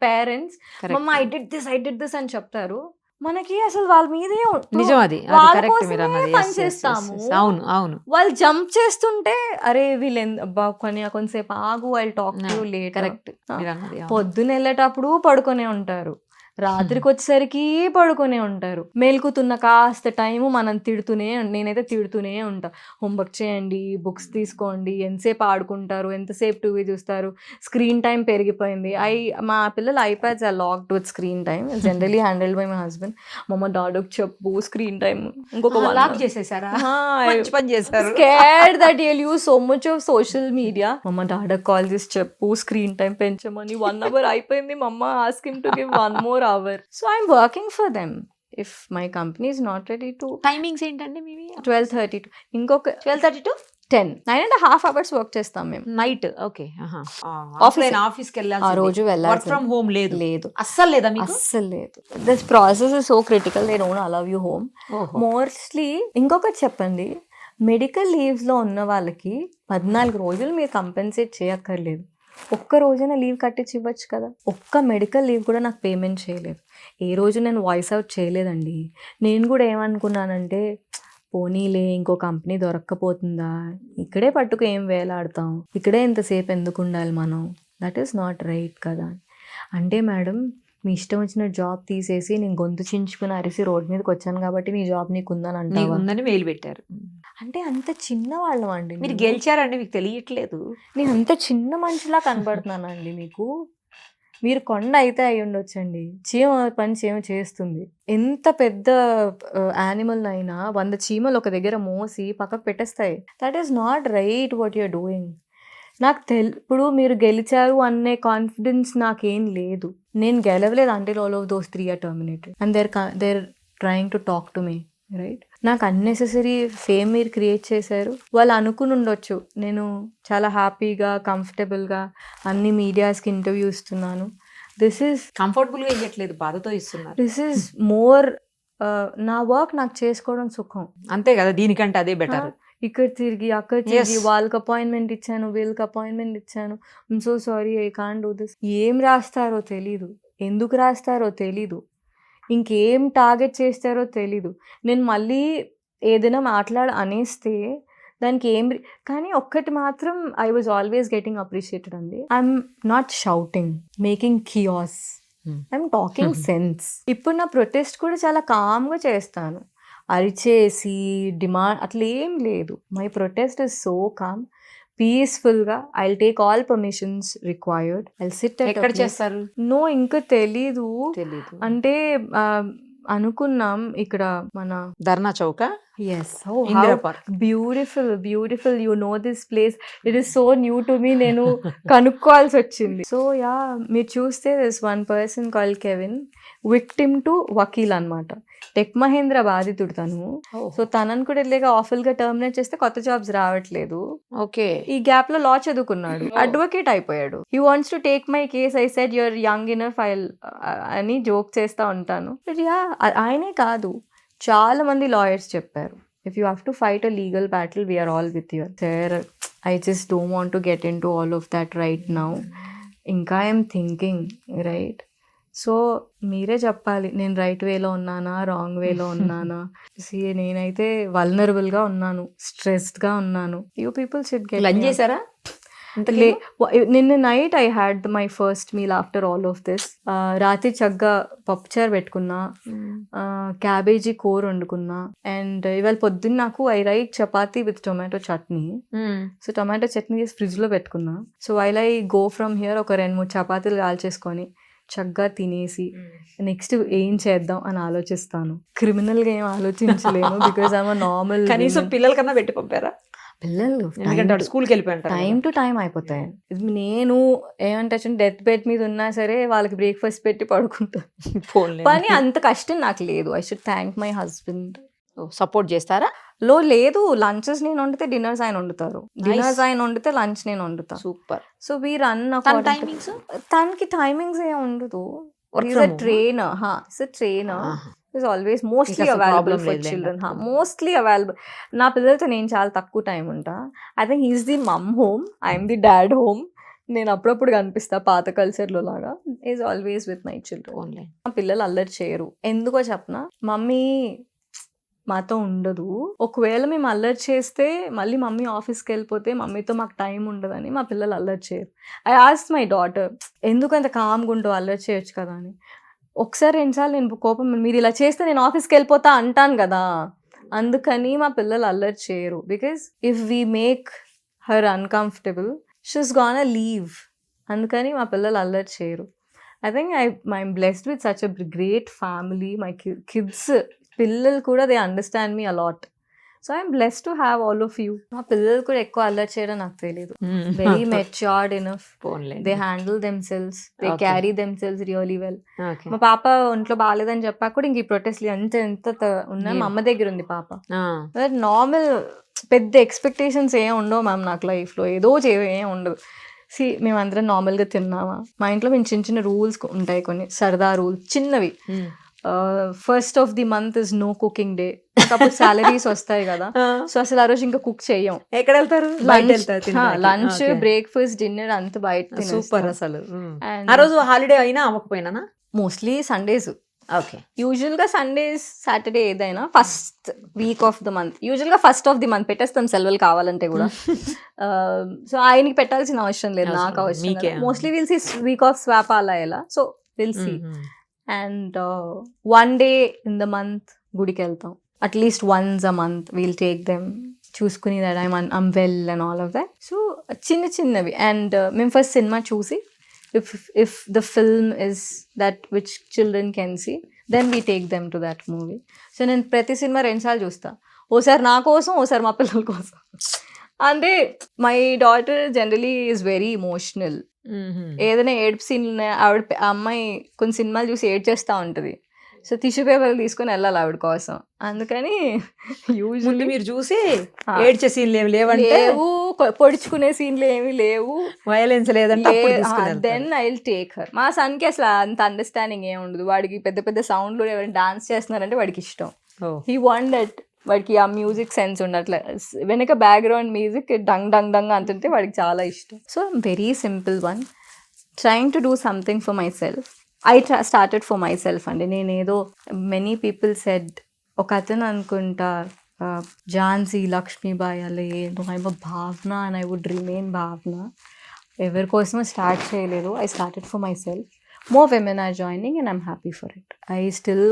S3: parents.
S2: Correct.
S3: మమ్మ ఐ డిడ్ దిస్ అని చెప్తారు. మనకి అసలు వాళ్ళ మీదే
S2: నిజం అది,
S3: వాళ్ళ
S2: కరెక్ట్
S3: కోసమే
S2: మీరు అన్నది.
S3: పని
S2: Yes, yes, yes,
S3: చేస్తాము.
S2: yes. అవును అవును.
S3: వాళ్ళు జంప్ చేస్తుంటే అరే వీళ్ళు కొంతసేపు ఆగు, I talk to you later.
S2: Correct మీరు అన్నది. అవును.
S3: పొద్దున వెళ్ళేటప్పుడు పడుకొనే ఉంటారు, రాత్రికి వచ్చేసరికి పడుకొనే ఉంటారు. మేల్కుతున్న కాస్త టైము మనం నేనైతే తిడుతూనే ఉంటా. హోంవర్క్ చేయండి, బుక్స్ తీసుకోండి, ఎంతసేపు ఆడుకుంటారు, ఎంతసేపు టీవీ చూస్తారు, స్క్రీన్ టైం పెరిగిపోయింది. మా పిల్లలు iPads are locked with screen time, generally handled by my husband. మమ్మ డాడీకి చెప్పు స్క్రీన్ టైం ఇంకొక
S2: లాక్ చేసేసారా? మంచి పని చేశారు.
S3: scared that you'll use so much of social media. మమ్మ డాడీ కాల్ చేసి చెప్పు స్క్రీన్ టైం పెంచమని. 1 hour అయిపోయింది, మమ్మ ask him to give 1 more hour. So I'm working for them. If my company is not ready to,
S2: timings ఏంటండి మీవి?
S3: 12:30 to ఇంకొక
S2: 12:30 to
S3: 10, 9.5 hours వర్క్ చేస్తాం మేము
S2: నైట్. Okay,
S3: Office.
S2: ఆఫీస్కి వెళ్ళాలి.
S3: ఆ రోజు
S2: వర్క్
S3: వెళ్ళాలి.
S2: ఫ్రమ్ హోమ్ లేదు?
S3: లేదు,
S2: అస్సలు లేదా మీకు?
S3: అస్సలు లేదు. This process is so critical, they don't allow you home.
S2: ఓహో.
S3: మోస్ట్లీ ఇంకొకటి చెప్పండి, మెడికల్ లీవ్స్లో ఉన్న వాళ్ళకి 14 రోజులు మీరు కంపెన్సేట్ చేయక్కర్లేదు. ఒక్క రోజైనా లీవ్ కట్టించి ఇవ్వచ్చు కదా. ఒక్క మెడికల్ లీవ్ కూడా నాకు పేమెంట్ చేయలేదు. ఏ రోజు నేను వాయిస్ అవుట్ చేయలేదండి. నేను కూడా ఏమనుకున్నానంటే, పోనీలే ఇంకో కంపెనీ దొరక్కపోతుందా, ఇక్కడే పట్టుకు ఏం వేలాడతాం, ఇక్కడే ఇంతసేపు ఎందుకు ఉండాలి మనం, దట్ ఈస్ నాట్ రైట్ కదా. అంటే మేడం, మీ ఇష్టం వచ్చిన జాబ్ తీసేసి నేను గొంతు చించుకుని అరిసి రోడ్ మీదకి వచ్చాను కాబట్టి నీ జాబ్ నీకు ఉందని అంటావా?
S2: ఉందని మెయిల్ పెట్టారు.
S3: అంటే అంత చిన్న వాళ్ళం అండి
S2: మీరు
S3: మేము.
S2: గెలిచారండి, మీకు తెలియట్లేదు.
S3: నేను అంత చిన్న మనిషిలా కనబడుతున్నానండి మీకు. మీరు కొండ అయితే అయి ఉండొచ్చండి, చీమ పని చీమ చేస్తుంది. ఎంత పెద్ద యానిమల్ అయినా 100 చీమలు ఒక దగ్గర మోసి పక్కకు పెట్టేస్తాయి. That is not right what you are doing. నాకు ఇప్పుడు మీరు గెలిచారు అనే కాన్ఫిడెన్స్ నాకేం లేదు. నేను గెలవలేదు అంటే all of those 3 are terminated and they're trying to talk to me, right. నాకు అన్నెసెసరీ ఫేమ్ మీరు క్రియేట్ చేశారు. వాళ్ళు అనుకుని ఉండొచ్చు నేను చాలా హ్యాపీగా కంఫర్టబుల్గా అన్ని మీడియాస్కి ఇంటర్వ్యూ ఇస్తున్నాను. దిస్ ఈజ్
S2: కంఫర్టబుల్ గా ఇవ్వట్లేదు, బాధతో ఇస్తున్నారు.
S3: దిస్ ఈజ్ మోర్ నా వర్క్ నాకు చేసుకోవడం సుఖం.
S2: అంతే కదా, దీనికంటే అదే బెటర్.
S3: ఇక్కడ తిరిగి అక్కడ తిరిగి
S2: Yes.
S3: వాళ్ళకి అపాయింట్మెంట్ ఇచ్చాను, వీళ్ళకి అపాయింట్మెంట్ ఇచ్చాను, I'm so sorry I can't do this. ఏం రాస్తారో తెలీదు, ఎందుకు రాస్తారో తెలీదు, ఇంకేం టార్గెట్ చేస్తారో తెలీదు. నేను మళ్ళీ ఏదైనా అనేస్తే దానికి కానీ ఒక్కటి మాత్రం I was always getting appreciated అండి. I'm not shouting, making chaos, I'm talking sense. ఇప్పుడు నా ప్రొటెస్ట్ కూడా చాలా కామ్గా చేస్తాను, అరిచేసి డిమాండ్ అట్లా ఏం లేదు. My protest is so calm, పీస్ఫుల్గా. I take all permissions required. I sit.
S2: ఎక్కడ చేస్తారు?
S3: నో, ఇంకా తెలీదు. అంటే అనుకున్నాం ఇక్కడ మన
S2: Dharna Chowk.
S3: Yes,
S2: Indira park.
S3: Beautiful you know this place. It is so new to me, నేను కనుక్కోవాల్సి వచ్చింది. సో యా, మీరు చూస్తే this one person call Kevin, victim to వకీల్ అనమాట. టెక్ మహేంద్ర బాధితుడు తను. సో తనని కూడా ఇలాగా ఆఫుల్గా టర్మినేట్ చేస్తే కొత్త జాబ్స్ రావట్లేదు.
S2: ఓకే.
S3: ఈ గ్యాప్ లో లా చదువుకున్నాడు, అడ్వకేట్ అయిపోయాడు. He wants to take my case. I said your young enough అని జోక్ చేస్తా ఉంటాను. బట్ యా, ఆయనే కాదు, చాలా మంది లాయర్స్ చెప్పారు, if you have to fight a legal battle, we're all with you sir. I just don't want to get into all of that right now. ఇంకా ఐఎమ్ థింకింగ్, రైట్. సో మీరే చెప్పాలి, నేను రైట్ వేలో ఉన్నానా, రాంగ్ వేలో ఉన్నానా. నేనైతే వల్నరబుల్గా ఉన్నాను, స్ట్రెస్డ్గా ఉన్నాను. You people should get.
S2: Lunch చేశారా?
S3: నిన్న night I had my first meal after all of this. రాత్రి చక్కగా పప్పుచారు పెట్టుకున్నా, క్యాబేజీ కూర వండుకున్నా, అండ్ ఇవాళ పొద్దున్న నాకు I right chapati with tomato chutney. So tomato chutney చేసి ఫ్రిడ్జ్ లో పెట్టుకున్నా. So while I go from here ఒక 2-3 చపాతీలు కాల్చేసుకొని చక్కగా తినేసి నెక్స్ట్ ఏం చేద్దాం అని ఆలోచిస్తాను. క్రిమినల్ గా ఏం ఆలోచించలేను బికాస్ ఐఎమ్ నార్మల్.
S2: కనీసం పిల్లల కన్నా పెట్టి పంపారా?
S3: పిల్లలు
S2: ఎందుకంటే స్కూల్కి వెళ్ళిపోయింటారు.
S3: టైం టు టైం అయిపోతాయి. నేను ఏమంటే డెత్ బెడ్ మీద ఉన్నా సరే వాళ్ళకి బ్రేక్ఫాస్ట్ పెట్టి పడుకుంటాను. పని అంత కష్టం నాకు లేదు. I should thank my husband.
S2: Support చేస్తారా?
S3: లేదు, లంచెస్ నేను వండితే డిన్నర్స్ ఆయన వండుతారు, డిన్నర్స్ ఆయన వండితే లంచ్ నేను వండుతా.
S2: Super.
S3: So we run
S2: timings.
S3: తనకి టైమింగ్స్ ఏం ఉండదు. Trainer is always mostly available for children. Mostly available. నా పిల్లలతో నేను చాలా తక్కువ టైం ఉంటా. I think is the mum home, I'm the dad home. నేను అప్పుడప్పుడు కనిపిస్తా పాత కల్చర్లో లాగా. Is always with my children. మా పిల్లలు అల్లరి చేయరు. ఎందుకో చెప్పనా, మమ్మీ మాతో ఉండదు. ఒకవేళ మేము అల్లరి చేస్తే మళ్ళీ మమ్మీ ఆఫీస్కి వెళ్ళిపోతే మమ్మీతో మాకు టైం ఉండదని మా పిల్లలు అల్లరి చేయరు. ఐ ఆస్క్డ్ మై డాటర్, ఎందుకు అంత కామ్గా ఉండవు, అల్లరి చేయొచ్చు కదా అని. ఒకసారి 2 సార్లు నేను కోపం, మీరు ఇలా చేస్తే నేను ఆఫీస్కి వెళ్ళిపోతా అంటాను కదా, అందుకని మా పిల్లలు అల్లరి చేయరు. Because if we make her uncomfortable she's Gaana leave. అందుకని మా పిల్లలు అల్లరి చేయరు. I think I'm blessed with such a great family. My kids, పిల్లలు కూడా they understand me a lot. So I'm blessed to have all of you. మా పిల్లలు కూడా ఎక్కువ అల్లరి చేయడం నాకు తెలియదు. Very matured enough. They handle themselves, they carry themselves really well. మా పాప ఒంట్లో బాగాలేదని చెప్పాక కూడా ఇంక ఈ ప్రొటెస్ట్ ఎంత ఉన్నా మా అమ్మ దగ్గర ఉంది పాప. నార్మల్ పెద్ద ఎక్స్పెక్టేషన్స్ ఏం ఉండవు మ్యామ్ నాకు లైఫ్లో. ఏదో ఏం ఉండదు. మేమందరం నార్మల్గా తిన్నామా, మా ఇంట్లో మేము చిన్న చిన్న రూల్స్ ఉంటాయి, కొన్ని సరదా రూల్స్ చిన్నవి. First of the month is no cooking day. అప్పుడు సాలరీస్ వస్తాయి కదా, సో అసలు ఆ రోజు ఇంకా కుక్ చెయ్యం.
S2: ఎక్కడ వెళ్తారు?
S3: లంచ్, బ్రేక్ఫాస్ట్, డిన్నర్ అంత బయట.
S2: సూపర్. అసలు ఆ రోజు హాలిడే అయినా అవ్వకపోయినా
S3: మోస్ట్లీ సండేస్.
S2: ఓకే.
S3: యూజువల్ గా సండేస్, సాటర్డే ఏదైనా first week off the month, usual గా ఫస్ట్ ఆఫ్ ది మంత్ పెట్టేస్తాం సెలవులు కావాలంటే కూడా. సో ఆయనకి పెట్టాల్సిన అవసరం లేదు, నాకు అవసరం. Mostly will see week of swap అలా ఎలా. So will see. And 1 day in the month గుడికి వెళ్తాం. At least once a month we'll take them, చూసుకుని that I'm well and all of that. So చిన్నవి. అండ్ మేము ఫస్ట్ సినిమా చూసి if the film is that which children can see, then we take them to that movie. So నేను ప్రతి సినిమా 2 సార్లు చూస్తా. ఓసారి నా కోసం, ఓసారి మా పిల్లల కోసం. అంటే my daughter generally is very emotional. ఏదైనా ఏడుపు సీన్ ఆవిడ అమ్మాయి కొన్ని సినిమాలు చూసి ఏడ్ చేస్తూ ఉంటుంది. సో టిష్యూ పేపర్లు తీసుకొని వెళ్ళాలి ఆవిడ కోసం. అందుకని యూజువల్లీ
S2: మీరు చూసి ఏడ్చే సీన్లు లేవు,
S3: పొడుచుకునే సీన్లు ఏమి లేవు,
S2: వైలెన్స్ లేదంటే
S3: then I will take her. మా సన్కి అసలు అంత అండర్స్టాండింగ్ ఏమి ఉండదు. వాడికి పెద్ద పెద్ద సౌండ్లు ఎవరైనా డాన్స్ చేస్తున్నారంటే వాడికి ఇష్టం. He want that. వాడికి ఆ మ్యూజిక్ సెన్స్ ఉండట్లే, వెనక background music dung dung dung అంటుంటే వాడికి చాలా ఇష్టం. So very simple one, trying to do something for my self. I started for my self అండి. నేనేదో మెనీ పీపుల్ సెడ్, ఒక అతను అనుకుంటా ఝాన్సీ లక్ష్మీబాయి అలా ఏదో ఐమ్ భావన అండ్ ఐ వుడ్ రిమైన్ భావన. ఎవరి కోసమో స్టార్ట్ చేయలేదు. I started for myself. More women are joining and I'm happy for it. I still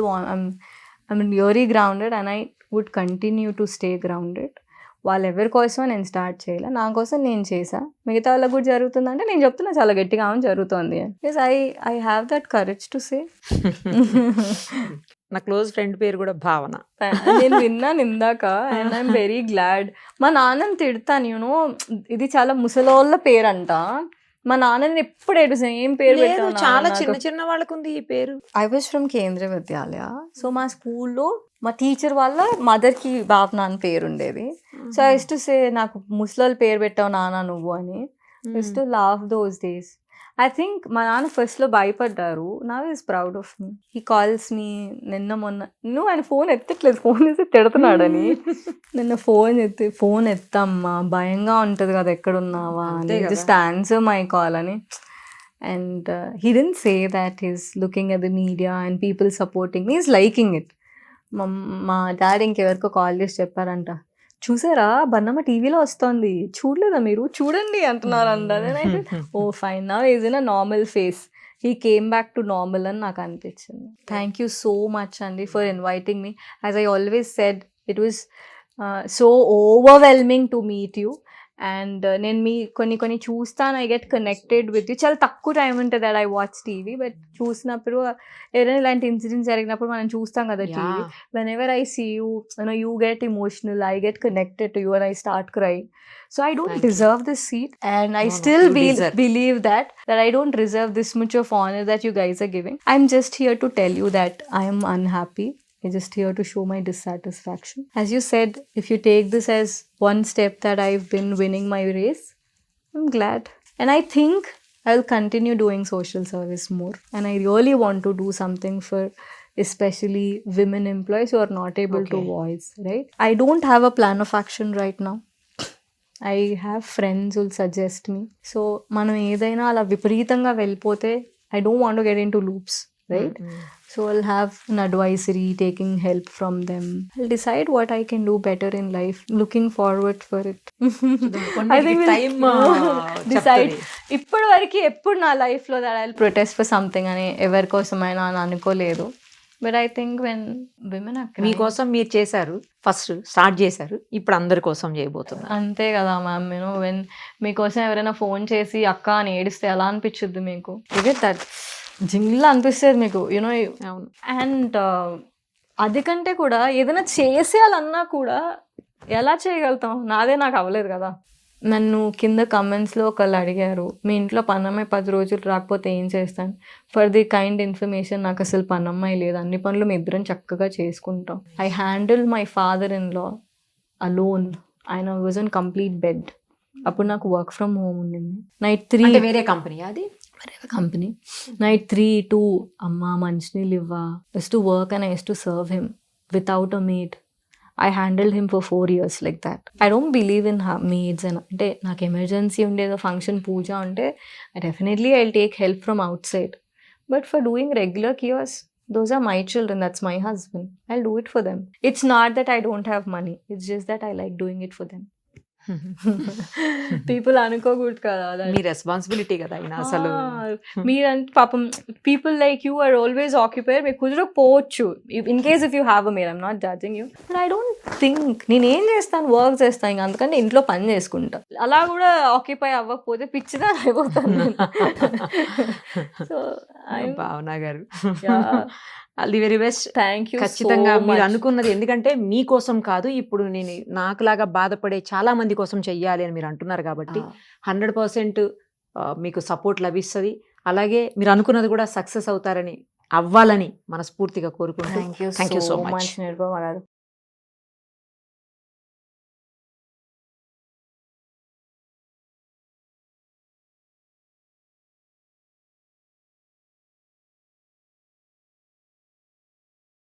S3: I'm really grounded and I would continue to stay grounded. వాళ్ళు ఎవరి కోసమో నేను స్టార్ట్ చేయలే, నా కోసం నేను చేసా. మిగతా వాళ్ళకి కూడా జరుగుతుందంటే నేను చెప్తున్నా చాలా గట్టిగా జరుగుతుంది. Because I have that courage to say.
S2: నా క్లోజ్ ఫ్రెండ్ పేరు కూడా భావన.
S3: నేను విన్నాను ఇందాక అండ్ ఐఎమ్ వెరీ గ్లాడ్. మా నాన్నని తిడతాను, యూనో ఇది చాలా ముసలోళ్ళ పేరంట. మా నాన్నని ఎప్పుడు ఏడుస్తాను, ఏం పేరు పెట్టాను.
S2: చాలా చిన్న వాళ్ళకు ఉంది ఈ పేరు.
S3: I was from Kendriya Vidyalaya. So మా స్కూల్లో మా టీచర్ వాళ్ళ మదర్కి భావన అని పేరు ఉండేది. So I used to say, నాకు ముసలోళ్ళ పేరు పెట్టావు నాన్న నువ్వు అని. Used to love those days. I think మా నాన్న ఫస్ట్లో భయపడ్డారు. Now is proud of me. He calls me. నిన్న మొన్న ఆయన ఫోన్ ఎత్తట్లేదు, ఫోన్ వేసి తిడుతున్నాడని. నిన్న ఫోన్ ఎత్తమ్మా, భయంగా ఉంటుంది కదా ఎక్కడున్నావా అని, జస్ట్ ఆన్సర్ మై కాల్ అని. And he didn't say that he's looking at the media and people supporting me, is liking it. మా డాడీ ఇంకెవరికో కాల్ చేసి చెప్పారంట, చూసారా బన్నమ్మ టీవీలో వస్తోంది, చూడలేదా మీరు, చూడండి అంటున్నారు అందరు. Oh fine, now is in a normal phase, he came back to normal అని నాకు అనిపించింది. థ్యాంక్ యూ సో మచ్ అండి for inviting me. As I always said, it was so overwhelming to meet you. And నేను మీ కొన్ని చూస్తాను, I get connected with you. చాలా తక్కువ టైం ఉంటుంది that I watch TV, but చూసినప్పుడు ఏదైనా ఇలాంటి ఇన్సిడెంట్స్ జరిగినప్పుడు మనం చూస్తాం కదా TV. whenever I see you, you get emotional, I get connected to you and I start crying. So I don't deserve this seat, and I still believe that I don't deserve this much of honor that you guys are giving. I'm just here to tell you that I am unhappy. I'm just here to show my dissatisfaction. As you said, if you take this as one step that I've been winning my race, I'm glad. And I think I'll continue doing social service more. And I really want to do something for especially women employees who are not able to voice, right? I don't have a plan of action right now. I have friends who'll suggest me. So, మనం ఏదైనా అలా విపరీతంగా వెళ్ళిపోతే, I don't want to get into loops, right? So I'll have an advisory, taking help from them. I'll decide what I can do better in life. Looking forward for it. I think we'll decide. ఇప్పటి వరకు ఎప్పుడు నా లైఫ్లో that I'll protest for something అని ఎవరి కోసమైనా అని అనుకోలేదు. But I think when women
S2: మీకోసం మీరు చేశారు, ఫస్ట్ స్టార్ట్ చేశారు, ఇప్పుడు అందరి కోసం చేయబోతున్నారు.
S3: అంతే కదా మ్యామ్. వెన్ మీకోసం ఎవరైనా ఫోన్ చేసి అక్క అని ఏడిస్తే ఎలా అనిపించుద్ది మీకు? దట్ జింగ్లా అనిపిస్తుంది మీకు, యూనో. అండ్ అది కంటే కూడా ఏదైనా చేసేయాలన్నా కూడా ఎలా చేయగలుగుతాం? నాకు అవ్వలేదు కదా. నన్ను కింద కమెంట్స్లో ఒకళ్ళు అడిగారు, మీ ఇంట్లో పనమ్మాయి 10 రోజులు రాకపోతే ఏం చేస్తాను? ఫర్ ది కైండ్ ఇన్ఫర్మేషన్, నాకు అసలు పనమ్మాయి లేదు, అన్ని పనులు మీ ఇద్దరం చక్కగా చేసుకుంటాం. I handle my father in law alone. ఆయన వాజ్ ఆన్ కంప్లీట్ బెడ్. అప్పుడు నాకు వర్క్ ఫ్రమ్ హోమ్ ఉండింది. నైట్ 3
S2: వేరే కంపెనీ, అది
S3: కంపెనీ. నైట్ 3 to అమ్మ మంచినీళ్ళు ఇవ్వా, to work and I to serve him without a meat. I handled him for 4 years like that. I don't believe in maids. And అంటే నాకు ఎమర్జెన్సీ ఉండేదో ఫంక్షన్ పూజ ఉంటే definitely I'll take help from outside. But for doing regular cures, those are my children, that's my husband. I'll do it for them. It's not that I don't have money. It's just that I like doing it for them. People అనుకోకూడదు కదా,
S2: మీ రెస్పాన్సిబిలిటీ కదా అయినా అసలు.
S3: మీరంటే పాపం people like you are always occupied. మీకు కుదరకపోవచ్చు in case if you have a maid. I'm not judging you, but I don't think నేనేం చేస్తాను, వర్క్ చేస్తాను, ఇంకా అందుకని ఇంట్లో పని చేసుకుంటా. అలా కూడా ఆక్యుపై అవ్వకపోతే పిచ్చిదా అయిపోతాను. సో
S2: భావన గారు, all the very best.
S3: Thank you.
S2: ఖచ్చితంగా మీరు అనుకున్నది, ఎందుకంటే మీకోసం కాదు, ఇప్పుడు నేను నాకులాగా బాధపడే చాలా మంది కోసం చెయ్యాలి అని మీరు అంటున్నారు కాబట్టి 100% మీకు సపోర్ట్ లభిస్తుంది. అలాగే మీరు అనుకున్నది కూడా సక్సెస్ అవుతారని, అవ్వాలని మనస్ఫూర్తిగా కోరుకుంటూ థ్యాంక్ యూ సో మచ్.